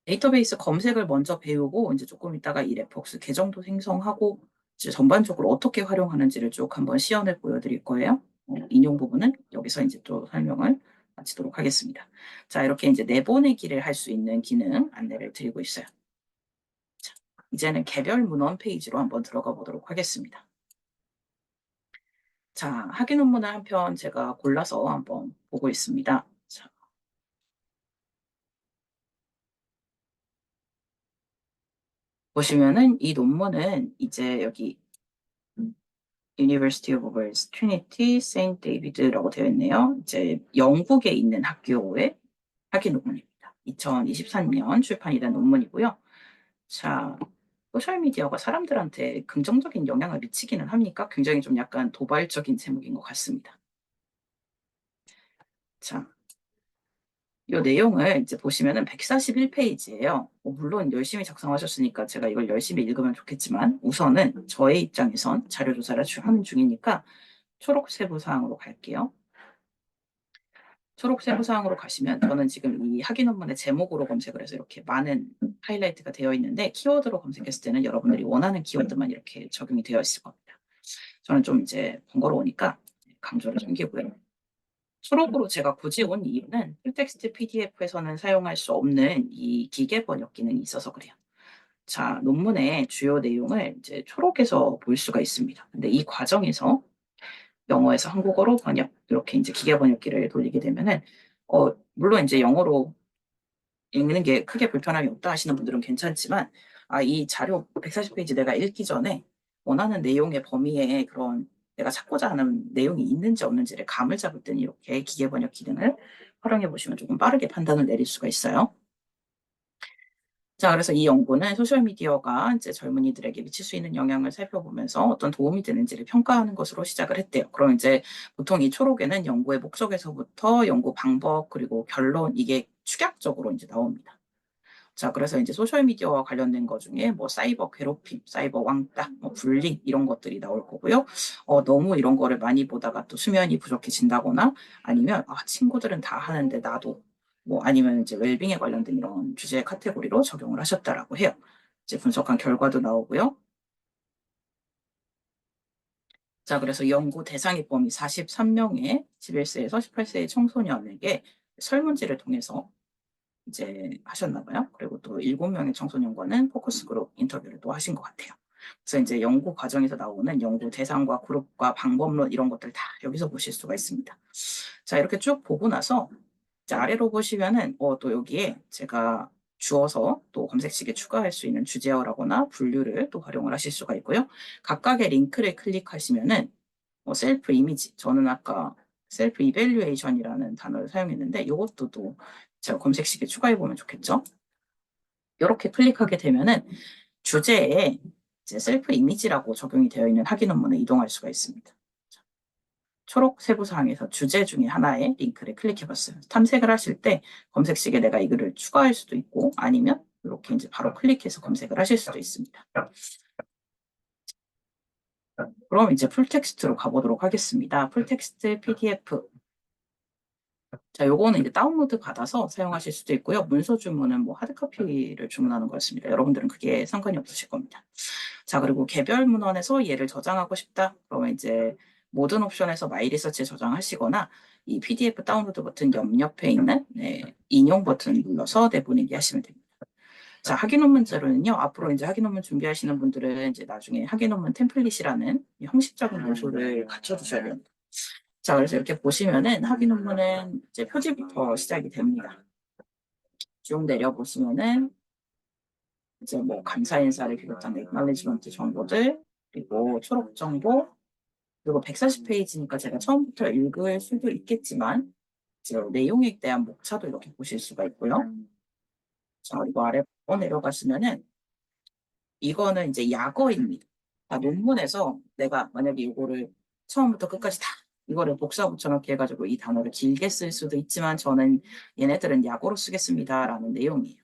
A: 데이터베이스 검색을 먼저 배우고 이제 조금 있다가 이 레폭스 계정도 생성하고 이제 전반적으로 어떻게 활용하는지를 쭉 한번 시연을 보여드릴 거예요. 인용 부분은 여기서 이제 또 설명을 마치도록 하겠습니다. 자, 이렇게 이제 내보내기를 할 수 있는 기능 안내를 드리고 있어요. 자, 이제는 개별 문헌 페이지로 한번 들어가 보도록 하겠습니다. 자, 학위 논문을 한 편 제가 골라서 한번 보고 있습니다. 자, 보시면은 이 논문은 이제 여기 University of Wales, Trinity, St. David라고 되어 있네요. 이제 영국에 있는 학교의 학위 논문입니다. 2023년 출판이 된 논문이고요. 자, 소셜미디어가 사람들한테 긍정적인 영향을 미치기는 합니까? 굉장히 좀 약간 도발적인 제목인 것 같습니다. 자, 이 내용을 이제 보시면은 141페이지예요. 물론 열심히 작성하셨으니까 제가 이걸 열심히 읽으면 좋겠지만 우선은 저의 입장에선 자료조사를 하는 중이니까 초록 세부 사항으로 갈게요. 초록 세부 사항으로 가시면 저는 지금 이 학위 논문의 제목으로 검색을 해서 이렇게 많은 하이라이트가 되어 있는데 키워드로 검색했을 때는 여러분들이 원하는 키워드만 이렇게 적용이 되어 있을 겁니다. 저는 좀 이제 번거로우니까 강조를 숨기고요. 초록으로 제가 굳이 온 이유는 풀텍스트 PDF에서는 사용할 수 없는 이 기계 번역 기능이 있어서 그래요. 자, 논문의 주요 내용을 이제 초록에서 볼 수가 있습니다. 근데 이 과정에서 영어에서 한국어로 번역, 이렇게 이제 기계 번역기를 돌리게 되면은, 물론 이제 영어로 읽는 게 크게 불편함이 없다 하시는 분들은 괜찮지만, 이 자료 140페이지 내가 읽기 전에 원하는 내용의 범위에 그런 내가 찾고자 하는 내용이 있는지 없는지를 감을 잡을 때는 이렇게 기계 번역 기능을 활용해 보시면 조금 빠르게 판단을 내릴 수가 있어요. 자, 그래서 이 연구는 소셜미디어가 이제 젊은이들에게 미칠 수 있는 영향을 살펴보면서 어떤 도움이 되는지를 평가하는 것으로 시작을 했대요. 그럼 이제 보통 이 초록에는 연구의 목적에서부터 연구 방법 그리고 결론 이게 축약적으로 이제 나옵니다. 자, 그래서 이제 소셜미디어와 관련된 것 중에 뭐 사이버 괴롭힘, 사이버 왕따, 뭐 불링 이런 것들이 나올 거고요. 너무 이런 거를 많이 보다가 또 수면이 부족해진다거나 아니면 친구들은 다 하는데 나도 뭐 아니면 이제 웰빙에 관련된 이런 주제 카테고리로 적용을 하셨다라고 해요. 이제 분석한 결과도 나오고요. 자, 그래서 연구 대상의 범위 43명의 11세에서 18세의 청소년에게 설문지를 통해서 이제 하셨나 봐요. 그리고 또 7명의 청소년과는 포커스 그룹 인터뷰를 또 하신 것 같아요. 그래서 이제 연구 과정에서 나오는 연구 대상과 그룹과 방법론 이런 것들 다 여기서 보실 수가 있습니다. 자, 이렇게 쭉 보고 나서 이제 아래로 보시면은 또 여기에 제가 주어서 또 검색식에 추가할 수 있는 주제어라거나 분류를 또 활용을 하실 수가 있고요. 각각의 링크를 클릭하시면은 셀프 이미지, 저는 아까 셀프 이밸류에이션이라는 단어를 사용했는데 이것도 또 제가 검색식에 추가해 보면 좋겠죠. 이렇게 클릭하게 되면은 주제에 이제 셀프 이미지라고 적용이 되어 있는 학위 논문에 이동할 수가 있습니다. 초록 세부사항에서 주제 중에 하나의 링크를 클릭해 봤어요. 탐색을 하실 때 검색식에 내가 이 글을 추가할 수도 있고 아니면 이렇게 이제 바로 클릭해서 검색을 하실 수도 있습니다. 그럼 이제 풀텍스트로 가보도록 하겠습니다. 풀텍스트 PDF. 자, 요거는 이제 다운로드 받아서 사용하실 수도 있고요. 문서 주문은 뭐 하드카피를 주문하는 거였습니다. 여러분들은 그게 상관이 없으실 겁니다. 자, 그리고 개별 문헌에서 얘를 저장하고 싶다. 그러면 이제 모든 옵션에서 마이 리서치에 저장하시거나 이 PDF 다운로드 버튼 옆에 있는 인용 버튼 눌러서 내보내기 하시면 됩니다. 자, 학위 논문 자료는요. 앞으로 이제 학위 논문 준비하시는 분들은 이제 나중에 학위 논문 템플릿이라는 형식적인 요소를 갖춰두셔야 됩니다. 자, 그래서 이렇게 보시면은 학위 논문은 이제 표지부터 시작이 됩니다. 쭉 내려보시면은 이제 뭐 감사 인사를 비롯한 액놀리지먼트 정보들, 그리고 초록 정보, 그리고 140페이지니까 제가 처음부터 읽을 수도 있겠지만 이제 내용에 대한 목차도 이렇게 보실 수가 있고요. 자, 그리고 아래 내려가시면은 이거는 이제 약어입니다. 논문에서 내가 만약에 이거를 처음부터 끝까지 다 이거를 복사 붙여넣기 해가지고 이 단어를 길게 쓸 수도 있지만 저는 얘네들은 약어로 쓰겠습니다라는 내용이에요.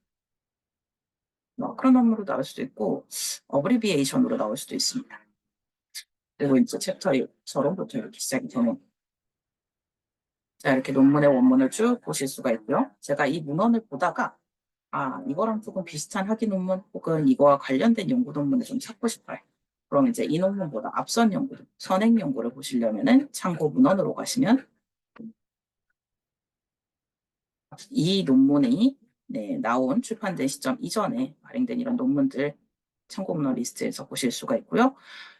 A: 아크로넘으로 나올 수도 있고 어브리비에이션으로 나올 수도 있습니다. 그리고 이제 챕터처럼부터 이렇게 시작이 되는. 자, 이렇게 논문의 원문을 쭉 보실 수가 있고요. 제가 이 문헌을 보다가 이거랑 조금 비슷한 학위 논문 혹은 이거와 관련된 연구 논문을 좀 찾고 싶어요. 그럼 이제 이 논문보다 앞선 연구, 선행 연구를 보시려면은 참고 문헌으로 가시면 이 논문이 나온 출판된 시점 이전에 발행된 이런 논문들 참고 문헌 리스트에서 보실 수가 있고요.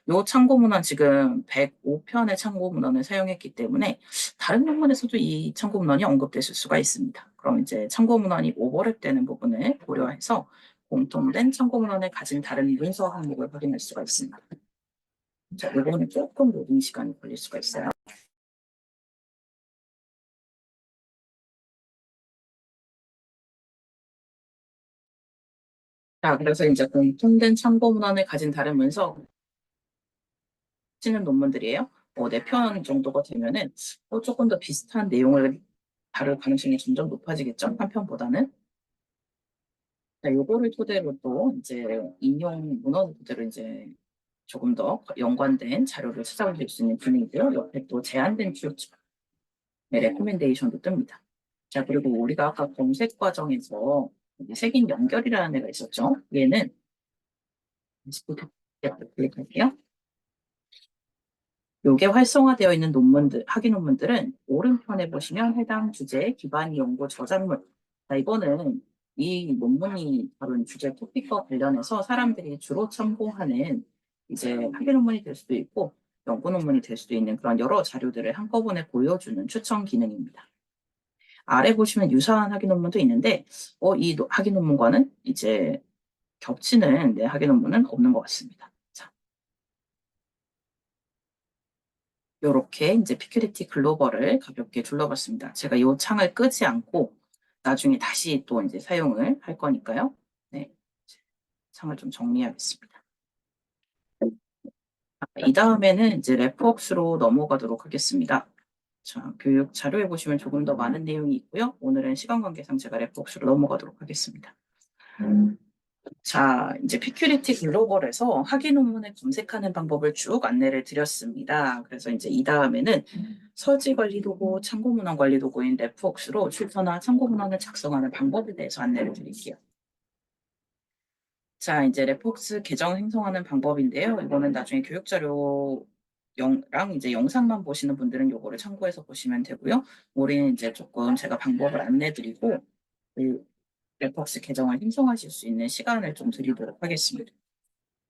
A: 이 참고 문헌 지금 105편의 참고 문헌을 사용했기 때문에 다른 논문에서도 이 참고 문헌이 언급됐을 수가 있습니다. 그럼 이제 참고 문헌이 오버랩되는 부분을 고려해서 공통된 참고 문헌을 가진 다른 문서 항목을 확인할 수가 있습니다. 자, 이거는 조금 로딩 시간이 걸릴 수가 있어요. 자, 그래서 이제 공통된 참고 문헌을 가진 다른 문서 치는 논문들이에요. 4편 정도가 되면은 조금 더 비슷한 내용을 다룰 가능성이 점점 높아지겠죠? 한 편보다는. 자, 요거를 토대로 또 이제 인용 문헌 토대로 이제 조금 더 연관된 자료를 찾아볼 수 있는 기능이고요. 옆에 또 제한된 출처, 레코멘데이션도 뜹니다. 자, 그리고 우리가 아까 검색 과정에서 색인 연결이라는 애가 있었죠. 얘는 클릭할게요. 요게 활성화되어 있는 논문들, 학위 논문들은 오른편에 보시면 해당 주제, 기반 연구 저작물. 자, 이거는 이 논문이 다룬 주제 토픽과 관련해서 사람들이 주로 참고하는 이제 학위 논문이 될 수도 있고 연구 논문이 될 수도 있는 그런 여러 자료들을 한꺼번에 보여주는 추천 기능입니다. 아래 보시면 유사한 학위 논문도 있는데, 이 학위 논문과는 이제 겹치는 학위 논문은 없는 것 같습니다. 요렇게 이제 피큐리티 글로벌을 가볍게 둘러봤습니다. 제가 이 창을 끄지 않고 나중에 다시 또 이제 사용을 할 거니까요. 네. 창을 좀 정리하겠습니다. 이 다음에는 이제 레포웍스로 넘어가도록 하겠습니다. 자, 교육 자료에 보시면 조금 더 많은 내용이 있고요. 오늘은 시간 관계상 제가 레포웍스로 넘어가도록 하겠습니다. 자, 이제 피큐리티 글로벌에서 학위 논문을 검색하는 방법을 쭉 안내를 드렸습니다. 그래서 이제 이 다음에는 서지 관리 도구, 참고 문헌 관리 도구인 레프웍스로 출처나 참고 문헌을 작성하는 방법에 대해서 안내를 드릴게요. 자, 이제 레폭스 계정 생성하는 방법인데요. 이거는 나중에 교육자료 랑 이제 영상만 보시는 분들은 요거를 참고해서 보시면 되고요. 우리는 이제 조금 제가 방법을 안내드리고 그 레폭스 계정을 생성하실 수 있는 시간을 좀 드리도록 하겠습니다.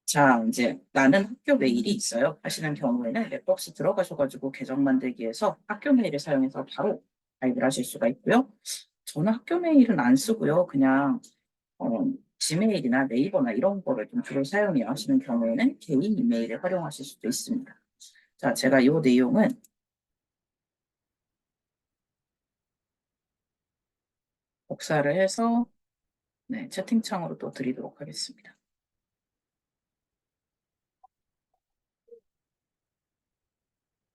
A: 자, 이제 나는 학교 메일이 있어요 하시는 경우에는 랩벅스 들어가셔가지고 계정 만들기에서 학교 메일을 사용해서 바로 가입을 하실 수가 있고요. 저는 학교 메일은 안 쓰고요. 그냥 지메일이나 네이버나 이런 거를 좀 주로 사용해요 하시는 경우에는 개인 이메일을 활용하실 수도 있습니다. 자, 제가 이 내용은 복사를 해서 네, 채팅창으로 또 드리도록 하겠습니다.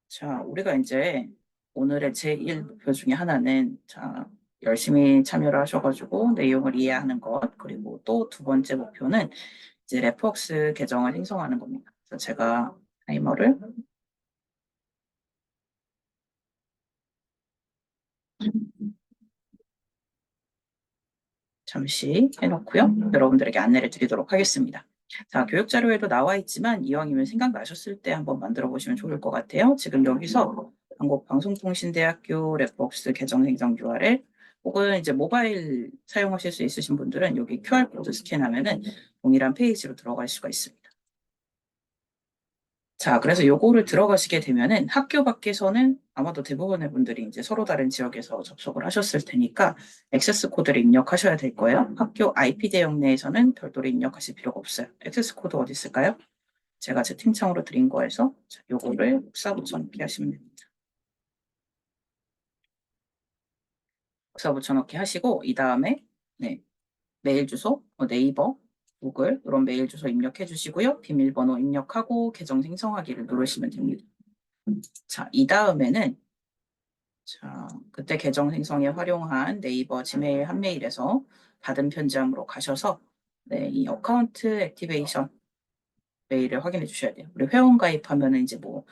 A: 자, 우리가 이제 오늘의 제1 목표 중에 하나는 자, 열심히 참여를 하셔가지고 내용을 이해하는 것, 그리고 또 두 번째 목표는 이제 레폭스 계정을 생성하는 겁니다. 그래서 제가 타이머를 잠시 해놓고요. 여러분들에게 안내를 드리도록 하겠습니다. 자, 교육 자료에도 나와 있지만 이왕이면 생각나셨을 때 한번 만들어 보시면 좋을 것 같아요. 지금 여기서 한국방송통신대학교 레폭스 계정 생성 URL 혹은 이제 모바일 사용하실 수 있으신 분들은 여기 QR코드 스캔하면은 동일한 페이지로 들어갈 수가 있습니다. 자, 그래서 요거를 들어가시게 되면은 학교 밖에서는 아마도 대부분의 분들이 이제 서로 다른 지역에서 접속을 하셨을 테니까 액세스 코드를 입력하셔야 될 거예요. 학교 IP 대역 내에서는 별도로 입력하실 필요가 없어요. 액세스 코드 어디 있을까요? 제가 채팅창으로 드린 거에서 자, 요거를 복사 붙여넣기 하시면 됩니다. 복사 붙여넣기 하시고 이 다음에 네, 메일 주소, 네이버, 구글 이런 메일 주소 입력해 주시고요. 비밀번호 입력하고 계정 생성하기를 누르시면 됩니다. 자, 이 다음에는 자, 그때 계정 생성에 활용한 네이버 지메일 한 메일에서 받은 편지함으로 가셔서 네, 이 어카운트 액티베이션 메일을 확인해 주셔야 돼요. 우리 회원 가입하면은 이제 뭐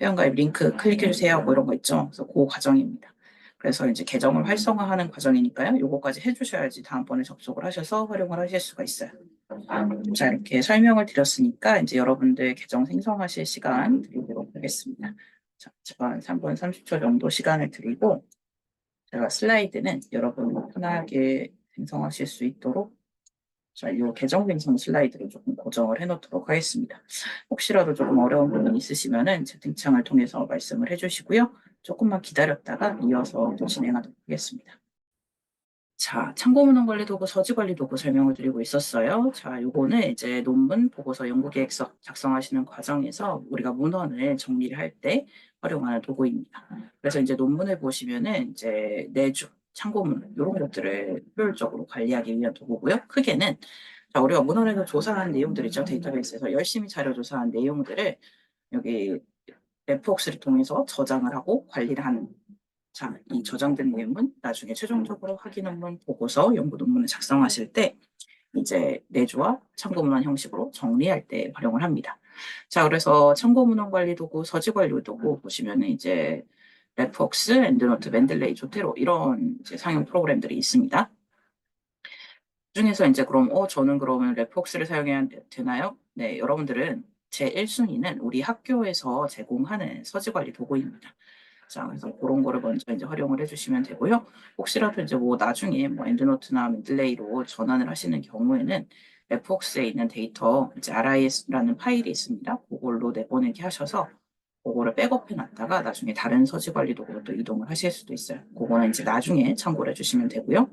A: 회원 가입 링크 클릭해 주세요 뭐 이런 거 있죠. 그래서 그 과정입니다. 그래서 이제 계정을 활성화하는 과정이니까요. 요거까지 해주셔야지 다음번에 접속을 하셔서 활용을 하실 수가 있어요. 자, 이렇게 설명을 드렸으니까 이제 여러분들 계정 생성하실 시간 드리도록 하겠습니다. 자, 제가 한 3분 30초 정도 시간을 드리고 제가 슬라이드는 여러분 편하게 생성하실 수 있도록 자, 이 계정 생성 슬라이드를 조금 고정을 해놓도록 하겠습니다. 혹시라도 조금 어려운 부분 있으시면은 채팅창을 통해서 말씀을 해주시고요. 조금만 기다렸다가 이어서 또 진행하도록 하겠습니다. 자, 참고문헌 관리 도구, 서지 관리 도구 설명을 드리고 있었어요. 자, 요거는 이제 논문, 보고서, 연구계획서 작성하시는 과정에서 우리가 문헌을 정리를 할 때 활용하는 도구입니다. 그래서 이제 논문을 보시면은 이제 내주, 참고문 이런 것들을 효율적으로 관리하기 위한 도구고요. 크게는 자, 우리가 문헌에서 조사한 내용들 있죠. 데이터베이스에서 열심히 자료 조사한 내용들을 여기 레프웍스를 통해서 저장을 하고 관리를 하는 자, 이 저장된 내용은 나중에 최종적으로 학위 논문, 보고서, 연구 논문을 작성하실 때 이제 내주와 참고 문헌 형식으로 정리할 때 활용을 합니다. 자, 그래서 참고 문헌 관리 도구, 서지 관리 도구 보시면은 이제 레프웍스, 엔드노트, 맨들레이, 조테로 이런 이제 상용 프로그램들이 있습니다. 그중에서 이제 그럼 저는 그러면 레프웍스를 사용해야 되나요? 네, 여러분들은 제 1순위는 우리 학교에서 제공하는 서지 관리 도구입니다. 자, 그래서 그런 거를 먼저 이제 활용을 해주시면 되고요. 혹시라도 이제 뭐 나중에 뭐 엔드노트나 맨들레이로 전환을 하시는 경우에는 FOX에 있는 데이터 이제 RIS라는 파일이 있습니다. 그걸로 내보내기 하셔서 그거를 백업해 놨다가 나중에 다른 서지 관리 도구로 또 이동을 하실 수도 있어요. 그거는 이제 나중에 참고를 해주시면 되고요.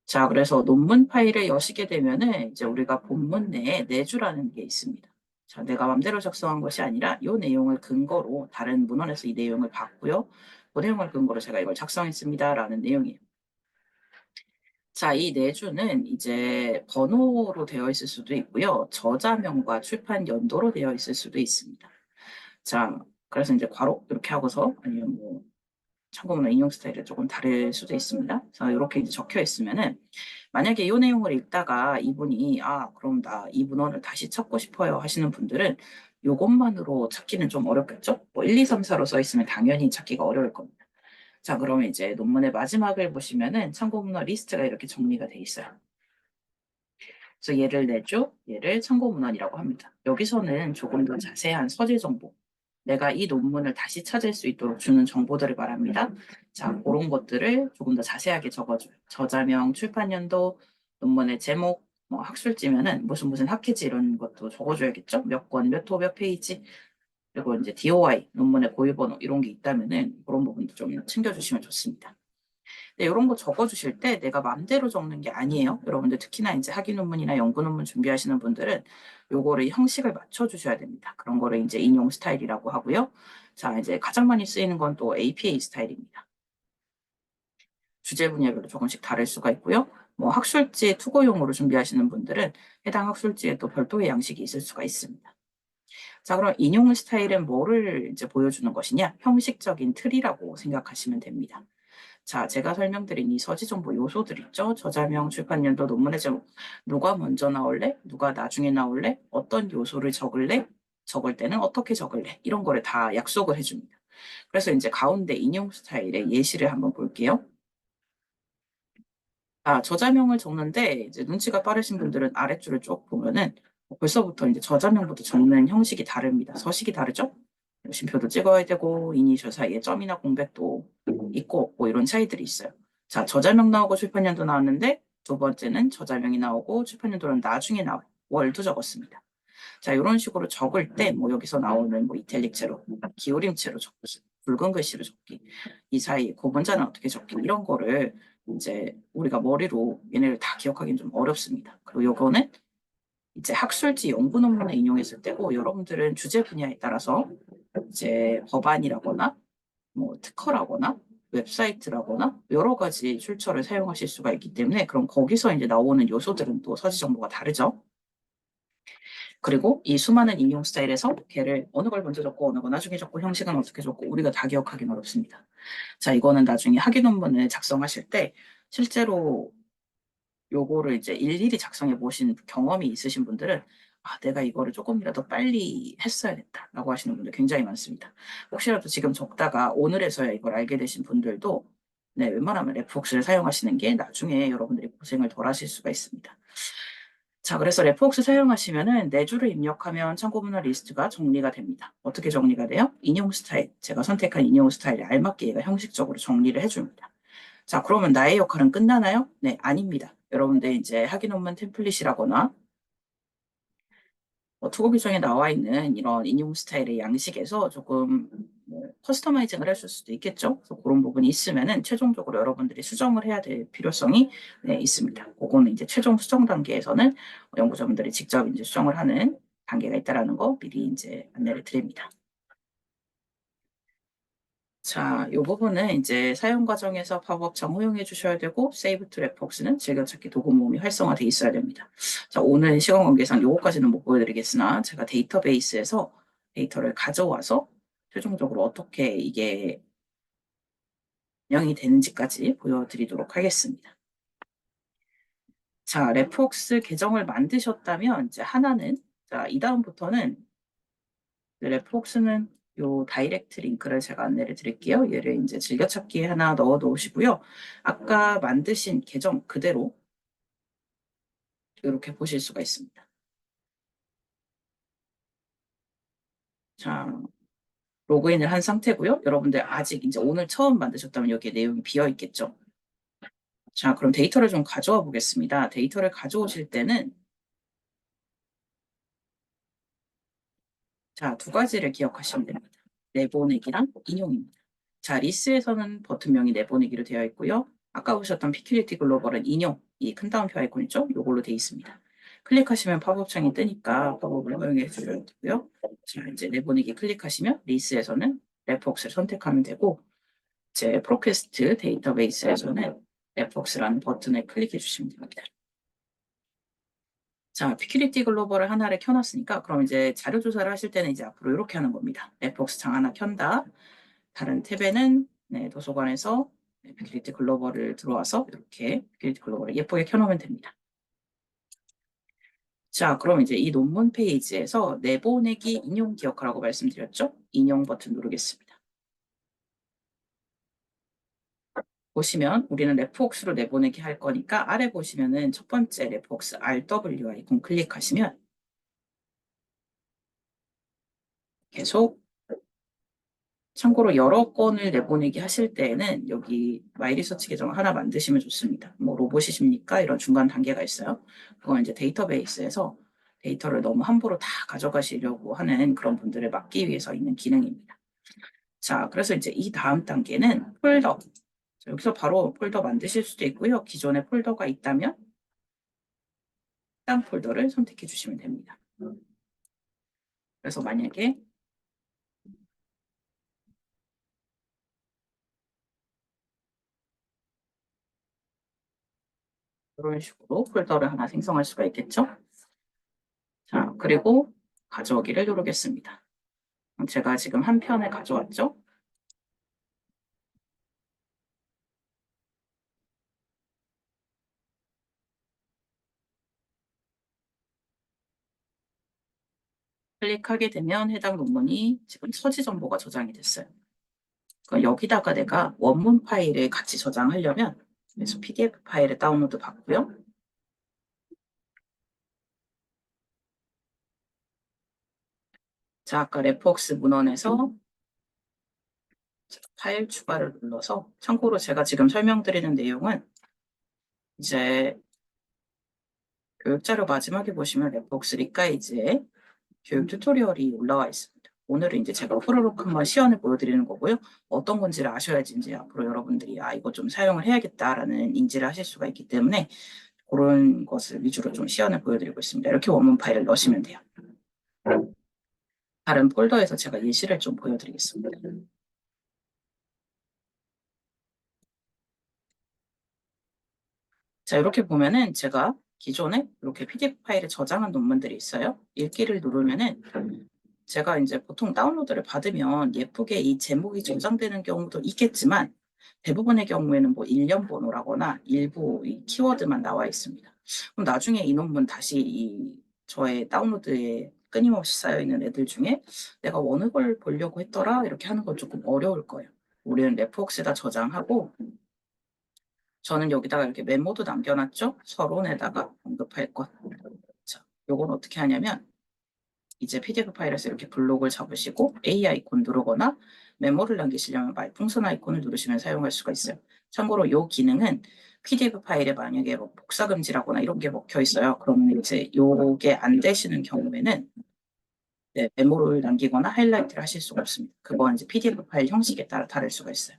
A: 자, 그래서 논문 파일을 여시게 되면은 이제 우리가 본문 내에 내주라는 게 있습니다. 자, 내가 맘대로 작성한 것이 아니라 이 내용을 근거로 다른 문헌에서 이 내용을 봤고요. 그 내용을 근거로 제가 이걸 작성했습니다라는 내용이에요. 자, 이 내주는 이제 번호로 되어 있을 수도 있고요. 저자명과 출판 연도로 되어 있을 수도 있습니다. 자, 그래서 이제 괄호 이렇게 하고서 아니면 뭐 참고문화 인용 스타일이 조금 다를 수도 있습니다. 그래서 이렇게 이제 적혀 있으면은 만약에 이 내용을 읽다가 이분이 그럼 나 이 문헌을 다시 찾고 싶어요 하시는 분들은 이것만으로 찾기는 좀 어렵겠죠? 뭐 1, 2, 3, 4로 써 있으면 당연히 찾기가 어려울 겁니다. 자, 그러면 이제 논문의 마지막을 보시면은 참고문헌 리스트가 이렇게 정리가 돼 있어요. 그래서 얘를 내죠. 얘를 참고문헌이라고 합니다. 여기서는 조금 더 자세한 서재 정보, 내가 이 논문을 다시 찾을 수 있도록 주는 정보들을 말합니다. 자, 그런 것들을 조금 더 자세하게 적어줘요. 저자명, 출판연도, 논문의 제목, 뭐 학술지면은 무슨 학회지 이런 것도 적어줘야겠죠. 몇 권, 몇 호, 몇 페이지, 그리고 이제 DOI, 논문의 고유번호 이런 게 있다면은 그런 부분도 좀 챙겨주시면 좋습니다. 네, 이런 거 적어주실 때 내가 맘대로 적는 게 아니에요. 여러분들 특히나 이제 학위 논문이나 연구 논문 준비하시는 분들은 요거를 형식을 맞춰주셔야 됩니다. 그런 거를 이제 인용 스타일이라고 하고요. 자, 이제 가장 많이 쓰이는 건 또 APA 스타일입니다. 주제 분야별로 조금씩 다를 수가 있고요. 뭐 학술지 투고용으로 준비하시는 분들은 해당 학술지에 또 별도의 양식이 있을 수가 있습니다. 자, 그럼 인용 스타일은 뭐를 이제 보여주는 것이냐? 형식적인 틀이라고 생각하시면 됩니다. 자, 제가 설명드린 이 서지 정보 요소들 있죠? 저자명, 출판연도, 논문의 제목. 누가 먼저 나올래? 누가 나중에 나올래? 어떤 요소를 적을래? 적을 때는 어떻게 적을래? 이런 거를 다 약속을 해줍니다. 그래서 이제 가운데 인용 스타일의 예시를 한번 볼게요. 저자명을 적는데 이제 눈치가 빠르신 분들은 아랫줄을 쭉 보면은 벌써부터 이제 저자명부터 적는 형식이 다릅니다. 서식이 다르죠? 쉼표도 찍어야 되고 이니셜 사이에 점이나 공백도 있고 없고 이런 차이들이 있어요. 자, 저자명 나오고 출판연도 나왔는데 두 번째는 저자명이 나오고 출판연도는 나중에 나와요. 월도 적었습니다. 자, 이런 식으로 적을 때 뭐 여기서 나오는 뭐 이탈릭체로 기울임체로 적기, 붉은 글씨로 적기, 이 사이 고분자는 어떻게 적기 이런 거를 이제 우리가 머리로 얘네를 다 기억하기는 좀 어렵습니다. 그리고 요거는 이제 학술지 연구 논문에 인용했을 때고 여러분들은 주제 분야에 따라서 이제 법안이라거나 뭐 특허라거나 웹사이트라거나 여러 가지 출처를 사용하실 수가 있기 때문에 그럼 거기서 이제 나오는 요소들은 또 서지 정보가 다르죠. 그리고 이 수많은 인용 스타일에서 걔를 어느 걸 먼저 적고 어느 걸 나중에 적고 형식은 어떻게 적고 우리가 다 기억하기는 어렵습니다. 자, 이거는 나중에 학위 논문을 작성하실 때 실제로 요거를 이제 일일이 작성해 보신 경험이 있으신 분들은 내가 이거를 조금이라도 빨리 했어야겠다라고 하시는 분들 굉장히 많습니다. 혹시라도 지금 적다가 오늘에서야 이걸 알게 되신 분들도 네, 웬만하면 레프웍스를 사용하시는 게 나중에 여러분들이 고생을 덜 하실 수가 있습니다. 자, 그래서 레프웍스 사용하시면은 네 줄을 입력하면 참고문헌 리스트가 정리가 됩니다. 어떻게 정리가 돼요? 인용 스타일, 제가 선택한 인용 스타일에 알맞게 얘가 형식적으로 정리를 해줍니다. 자, 그러면 나의 역할은 끝나나요? 네, 아닙니다. 여러분들 이제 학위 논문 템플릿이라거나 투고 규정에 나와 있는 이런 인용 스타일의 양식에서 조금 뭐 커스터마이징을 하실 수도 있겠죠. 그래서 그런 부분이 있으면은 최종적으로 여러분들이 수정을 해야 될 필요성이 네, 있습니다. 그거는 이제 최종 수정 단계에서는 연구자분들이 직접 이제 수정을 하는 단계가 있다라는 거 미리 이제 안내를 드립니다. 자, 이 부분은 이제 사용 과정에서 팝업창 허용해 주셔야 되고, 세이브 투 레폭스는 즐겨찾기 도구 모음이 활성화돼 있어야 됩니다. 자, 오늘 시간 관계상 요거까지는 못 보여드리겠으나, 제가 데이터베이스에서 데이터를 가져와서 최종적으로 어떻게 이게 운영이 되는지까지 보여드리도록 하겠습니다. 자, 레폭스 계정을 만드셨다면, 이제 하나는, 자, 이 다음부터는 레폭스는 요 다이렉트 링크를 제가 안내를 드릴게요. 얘를 이제 즐겨찾기에 하나 넣어 놓으시고요. 아까 만드신 계정 그대로 이렇게 보실 수가 있습니다. 자, 로그인을 한 상태고요. 여러분들 아직 이제 오늘 처음 만드셨다면 여기에 내용이 비어 있겠죠. 자, 그럼 데이터를 좀 가져와 보겠습니다. 데이터를 가져오실 때는 자, 두 가지를 기억하시면 됩니다. 내보내기랑 인용입니다. 자, 리스에서는 버튼명이 내보내기로 되어 있고요. 아까 보셨던 피큐리티 글로벌은 인용, 이 큰 따옴표 아이콘 있죠? 이걸로 되어 있습니다. 클릭하시면 팝업 창이 뜨니까 팝업을 허용해 주셔야 되고요. 자, 이제 내보내기 클릭하시면 리스에서는 레폭스를 선택하면 되고, 제 프로퀘스트 데이터베이스에서는 레폭스라는 버튼을 클릭해 주시면 됩니다. 자, 피큐리티 글로벌을 하나를 켜놨으니까 그럼 이제 자료 조사를 하실 때는 이제 앞으로 이렇게 하는 겁니다. 레폭스 창 하나 켠다. 다른 탭에는 네, 도서관에서 빅리티 글로벌을 들어와서 이렇게 빅리티 글로벌을 예쁘게 켜놓으면 됩니다. 자, 그럼 이제 이 논문 페이지에서 내보내기 인용 기억하라고 말씀드렸죠? 인용 버튼 누르겠습니다. 보시면 우리는 레프웍스로 내보내기 할 거니까 아래 보시면은 첫 번째 레프웍스 RW 아이콘 클릭하시면 계속 참고로 여러 건을 내보내기 하실 때에는 여기 마이리서치 계정 하나 만드시면 좋습니다. 뭐 로봇이십니까? 이런 중간 단계가 있어요. 그건 이제 데이터베이스에서 데이터를 너무 함부로 다 가져가시려고 하는 그런 분들을 막기 위해서 있는 기능입니다. 자, 그래서 이제 이 다음 단계는 폴더. 여기서 바로 폴더 만드실 수도 있고요. 기존에 폴더가 있다면 해당 폴더를 선택해 주시면 됩니다. 그래서 만약에 이런 식으로 폴더를 하나 생성할 수가 있겠죠. 자, 그리고 가져오기를 누르겠습니다. 제가 지금 한 편을 가져왔죠. 클릭하게 되면 해당 논문이 지금 서지 정보가 저장이 됐어요. 그럼 여기다가 내가 원문 파일을 같이 저장하려면 그래서 PDF 파일을 다운로드 받고요. 자, 아까 레프웍스 문헌에서 파일 추가를 눌러서 참고로 제가 지금 설명드리는 내용은 이제 교육자료 마지막에 보시면 레프웍스 리가이즈에 교육 튜토리얼이 올라와 있습니다. 오늘은 이제 제가 후루룩 한번 시연을 보여드리는 거고요. 어떤 건지를 아셔야지 이제 앞으로 여러분들이 이거 좀 사용을 해야겠다라는 인지를 하실 수가 있기 때문에 그런 것을 위주로 좀 시연을 보여드리고 있습니다. 이렇게 원문 파일을 넣으시면 돼요. 다른 폴더에서 제가 예시를 좀 보여드리겠습니다. 자, 이렇게 보면은 제가 기존에 이렇게 PDF 파일에 저장한 논문들이 있어요. 읽기를 누르면은 제가 이제 보통 다운로드를 받으면 예쁘게 이 제목이 저장되는 경우도 있겠지만 대부분의 경우에는 뭐 일련 번호라거나 일부 이 키워드만 나와 있습니다. 그럼 나중에 이 논문 다시 이 저의 다운로드에 끊임없이 쌓여있는 애들 중에 내가 어느 걸 보려고 했더라 이렇게 하는 건 조금 어려울 거예요. 우리는 레프웍스에다 저장하고 저는 여기다가 이렇게 메모도 남겨놨죠. 서론에다가 언급할 것. 자, 요건 어떻게 하냐면 이제 PDF 파일에서 이렇게 블록을 잡으시고 A 아이콘 누르거나 메모를 남기시려면 말풍선 아이콘을 누르시면 사용할 수가 있어요. 참고로 이 기능은 PDF 파일에 만약에 뭐 복사 금지라거나 이런 게 먹혀 있어요. 그러면 이제 요게 안 되시는 경우에는 네, 메모를 남기거나 하이라이트를 하실 수가 없습니다. 그건 이제 PDF 파일 형식에 따라 다를 수가 있어요.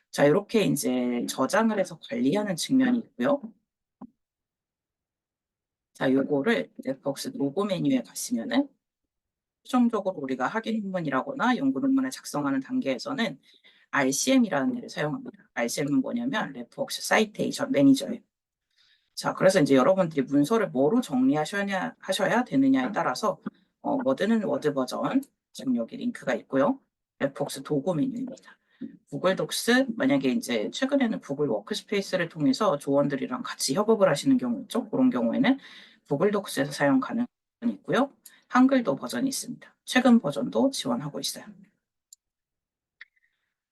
A: 자, 이렇게 이제 저장을 해서 관리하는 측면이 있고요. 자, 요거를 넷버스 로고 메뉴에 가시면은 최종적으로 우리가 학위 논문이라거나 연구 논문을 작성하는 단계에서는 RCM이라는 애를 사용합니다. RCM은 뭐냐면 레프웍스 사이테이션 매니저예요. 자, 그래서 이제 여러분들이 문서를 뭐로 하셔야 되느냐에 따라서 워드는 워드 버전, 지금 여기 링크가 있고요. 레프웍스 도구 메뉴입니다. 구글 독스, 만약에 이제 최근에는 구글 워크스페이스를 통해서 조원들이랑 같이 협업을 하시는 경우 있죠. 그런 경우에는 구글 독스에서 사용 가능이 있고요. 한글도 버전이 있습니다. 최근 버전도 지원하고 있어요.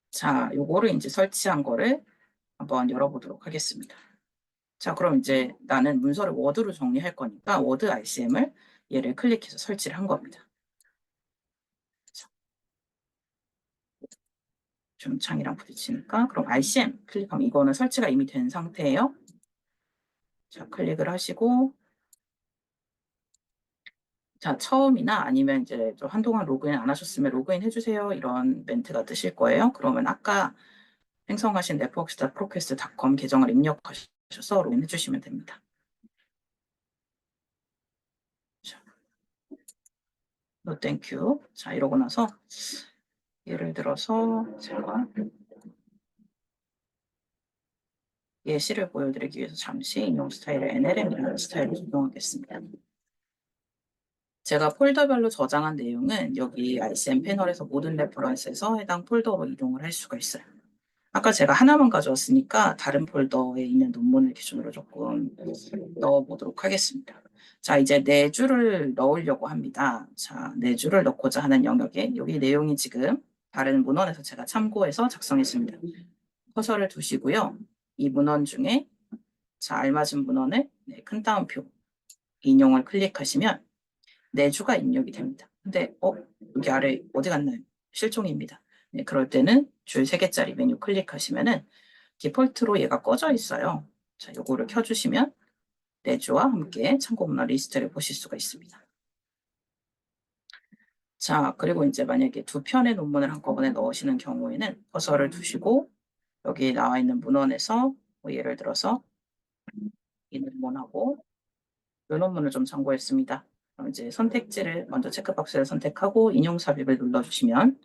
A: 자, 요거를 이제 설치한 거를 한번 열어보도록 하겠습니다. 자, 그럼 이제 나는 문서를 워드로 정리할 거니까 워드 RCM을 얘를 클릭해서 설치를 한 겁니다. 좀 창이랑 부딪히니까 그럼 RCM 클릭하면 이거는 설치가 이미 된 상태예요. 자, 클릭을 하시고 자, 처음이나 아니면 이제 좀 한동안 로그인 안 하셨으면 로그인 해주세요. 이런 멘트가 뜨실 거예요. 그러면 아까 생성하신 networks.procast.com 계정을 입력하셔서 로그인 해주시면 됩니다. No thank you. 자, 이러고 나서 예를 들어서 제가 예시를 보여드리기 위해서 잠시 인용 스타일을 NLM이라는 스타일로 적용하겠습니다. 제가 폴더별로 저장한 내용은 여기 RCM 패널에서 모든 레퍼런스에서 해당 폴더로 이동을 할 수가 있어요. 아까 제가 하나만 가져왔으니까 다른 폴더에 있는 논문을 기준으로 조금 넣어보도록 하겠습니다. 자, 이제 네 줄을 넣으려고 합니다. 자, 네 줄을 넣고자 하는 영역에 여기 내용이 지금 다른 문헌에서 제가 참고해서 작성했습니다. 커서를 두시고요. 이 문헌 중에 자, 알맞은 문헌을 네, 큰 따옴표 인용을 클릭하시면 네 주가 입력이 됩니다. 근데 여기 아래 어디 갔나요? 실종입니다. 네, 그럴 때는 줄 3개짜리 메뉴 클릭하시면은 디폴트로 얘가 꺼져 있어요. 자, 요거를 켜주시면 네 주와 함께 참고 문헌 리스트를 보실 수가 있습니다. 자, 그리고 이제 만약에 두 편의 논문을 한꺼번에 넣으시는 경우에는 커서를 두시고 여기 나와 있는 문헌에서 뭐 예를 들어서 이 논문하고 이 논문을 좀 참고했습니다. 그럼 이제 선택지를 먼저 체크박스를 선택하고 인용 삽입을 눌러주시면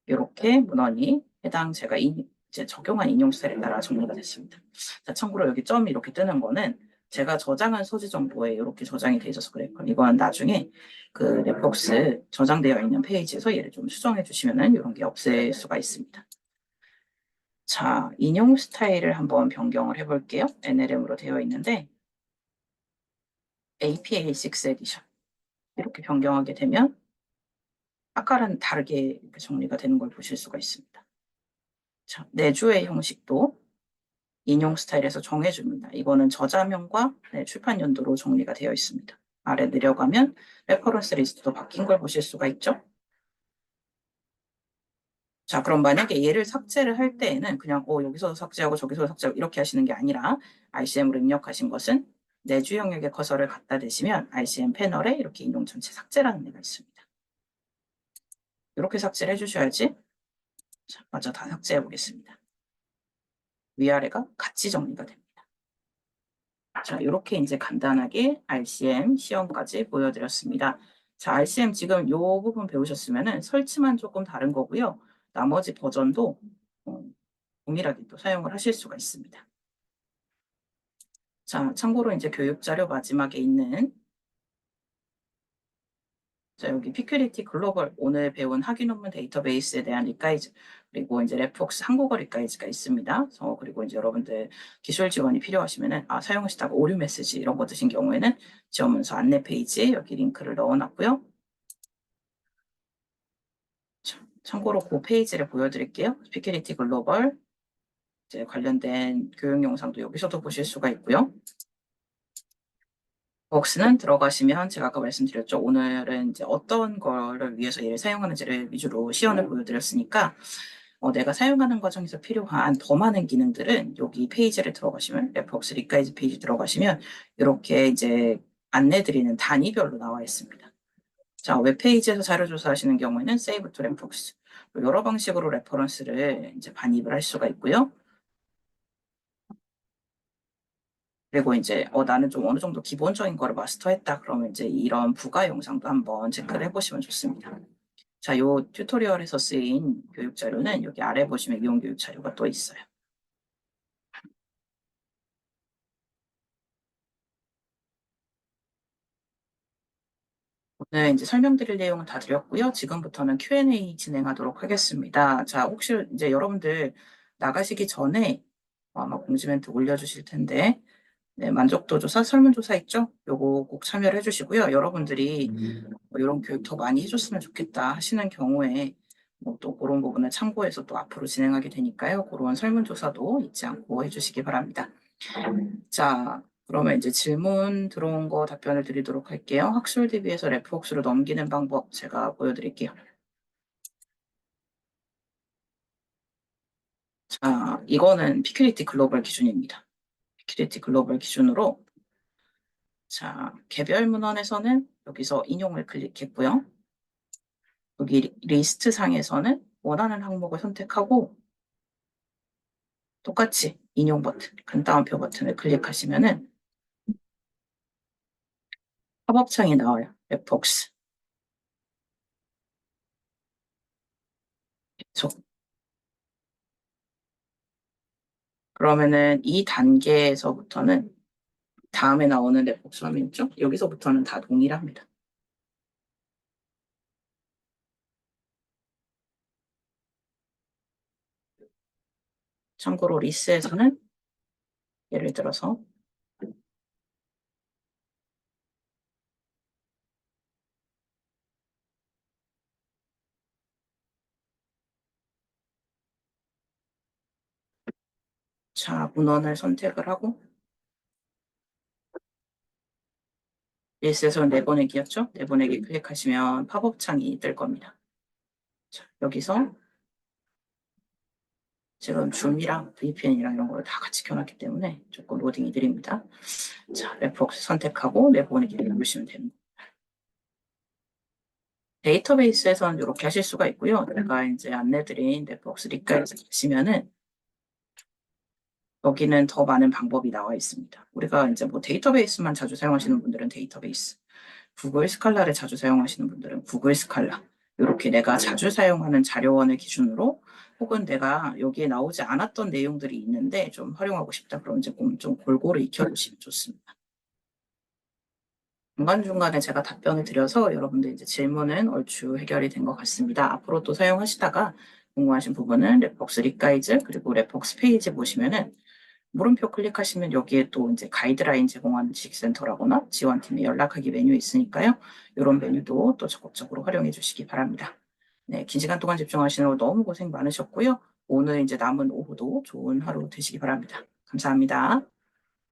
A: 이렇게 문헌이 해당 제가 이제 적용한 인용 스타일에 따라 정리가 됐습니다. 자, 참고로 여기 점이 이렇게 뜨는 거는 제가 저장한 소지 정보에 이렇게 저장이 돼 있어서 그래요. 그럼 이건 나중에 그 랩벅스 저장되어 있는 페이지에서 얘를 좀 수정해 주시면은 이런 게 없앨 수가 있습니다. 자, 인용 스타일을 한번 변경을 해볼게요. NLM으로 되어 있는데 APA6 에디션 이렇게 변경하게 되면 아까랑 다르게 이렇게 정리가 되는 걸 보실 수가 있습니다. 자, 내주의 형식도 인용 스타일에서 정해줍니다. 이거는 저자명과 출판 연도로 정리가 되어 있습니다. 아래 내려가면 레퍼런스 리스트도 바뀐 걸 보실 수가 있죠. 자, 그럼 만약에 얘를 삭제를 할 때에는 그냥 여기서 삭제하고 저기서 삭제하고 이렇게 하시는 게 아니라 RCM으로 입력하신 것은 내주 영역의 커서를 갖다 대시면 RCM 패널에 이렇게 인용 전체 삭제라는 데가 있습니다. 이렇게 삭제를 해주셔야지. 자, 먼저 다 삭제해 보겠습니다. 위아래가 같이 정리가 됩니다. 자, 이렇게 이제 간단하게 RCM 시험까지 보여드렸습니다. 자, RCM 지금 요 부분 배우셨으면은 설치만 조금 다른 거고요. 나머지 버전도 동일하게 또 사용을 하실 수가 있습니다. 자, 참고로 이제 교육자료 마지막에 있는 자, 여기 피큐리티 글로벌 오늘 배운 학위 논문 데이터베이스에 대한 리까이즈 그리고 이제 레폭스 한국어 리까이즈가 있습니다. 그리고 이제 여러분들 기술 지원이 필요하시면은 사용하시다가 오류 메시지 이런 거 드신 경우에는 지원 문서 안내 페이지에 여기 링크를 넣어놨고요. 참고로 그 페이지를 보여드릴게요. 피큐리티 글로벌 이제 관련된 교육 영상도 여기서도 보실 수가 있고요. 벅스는 들어가시면 제가 아까 말씀드렸죠. 오늘은 이제 어떤 거를 위해서 얘를 사용하는지를 위주로 시연을 보여드렸으니까 내가 사용하는 과정에서 필요한 더 많은 기능들은 여기 페이지를 들어가시면 레퍼스 리까이즈 페이지 들어가시면 이렇게 이제 안내드리는 단위별로 나와 있습니다. 자, 웹페이지에서 자료 조사하시는 경우에는 Save to Reference 여러 방식으로 레퍼런스를 이제 반입을 할 수가 있고요. 그리고 이제 나는 좀 어느 정도 기본적인 거를 마스터했다. 그러면 이제 이런 부가 영상도 한번 체크를 해보시면 좋습니다. 자, 요 튜토리얼에서 쓰인 교육 자료는 여기 아래 보시면 이용 교육 자료가 또 있어요. 오늘 이제 설명드릴 내용은 다 드렸고요. 지금부터는 Q&A 진행하도록 하겠습니다. 자, 혹시 이제 여러분들 나가시기 전에 아마 공지 멘트 올려주실 텐데 네, 만족도 조사, 설문조사 있죠? 요거 꼭 참여를 해주시고요. 여러분들이 이런 교육 더 많이 해줬으면 좋겠다 하시는 경우에 또 그런 부분을 참고해서 또 앞으로 진행하게 되니까요. 그런 설문조사도 잊지 않고 해주시기 바랍니다. 자, 그러면 이제 질문 들어온 거 답변을 드리도록 할게요. 학술 DB에서 레프웍스로 넘기는 방법 제가 보여드릴게요. 자, 이거는 피큐리티 글로벌 기준입니다. 피큐리티 글로벌 기준으로 자, 개별 문헌에서는 여기서 인용을 클릭했고요. 여기 리스트 상에서는 원하는 항목을 선택하고 똑같이 인용 버튼, 큰 따옴표 버튼을 클릭하시면은 팝업창이 나와요. 웹벅스. 계속. 그러면은 이 단계에서부터는 다음에 나오는 웹벅스 화면 있죠? 여기서부터는 다 동일합니다. 참고로 리스에서는 예를 들어서 자, 문헌을 선택을 하고 리스에서는 내보내기였죠? 내보내기 클릭하시면 팝업 창이 뜰 겁니다. 자, 여기서 지금 줌이랑 VPN이랑 이런 걸 다 같이 켜놨기 때문에 조금 로딩이 느립니다. 자, 웹폭스 선택하고 내보내기를 누르시면 되는 거예요. 데이터베이스에서는 이렇게 하실 수가 있고요. 제가 이제 안내드린 넷플릭스 링크에서 가시면은 여기는 더 많은 방법이 나와 있습니다. 우리가 이제 뭐 데이터베이스만 자주 사용하시는 분들은 데이터베이스, 구글 스칼라를 자주 사용하시는 분들은 구글 스칼라, 이렇게 내가 자주 사용하는 자료원을 기준으로 혹은 내가 여기에 나오지 않았던 내용들이 있는데 좀 활용하고 싶다 그러면 이제 좀 골고루 익혀두시면 좋습니다. 중간중간에 제가 답변을 드려서 여러분들 이제 질문은 얼추 해결이 된 것 같습니다. 앞으로 또 사용하시다가 궁금하신 부분은 랩벅스 립가이즈 그리고 랩벅스 페이지 보시면은 물음표 클릭하시면 여기에 또 이제 가이드라인 제공하는 지식센터라거나 지원팀에 연락하기 메뉴 있으니까요. 이런 메뉴도 또 적극적으로 활용해 주시기 바랍니다. 네, 긴 시간 동안 집중하시느라 너무 고생 많으셨고요. 오늘 이제 남은 오후도 좋은 하루 되시기 바랍니다. 감사합니다.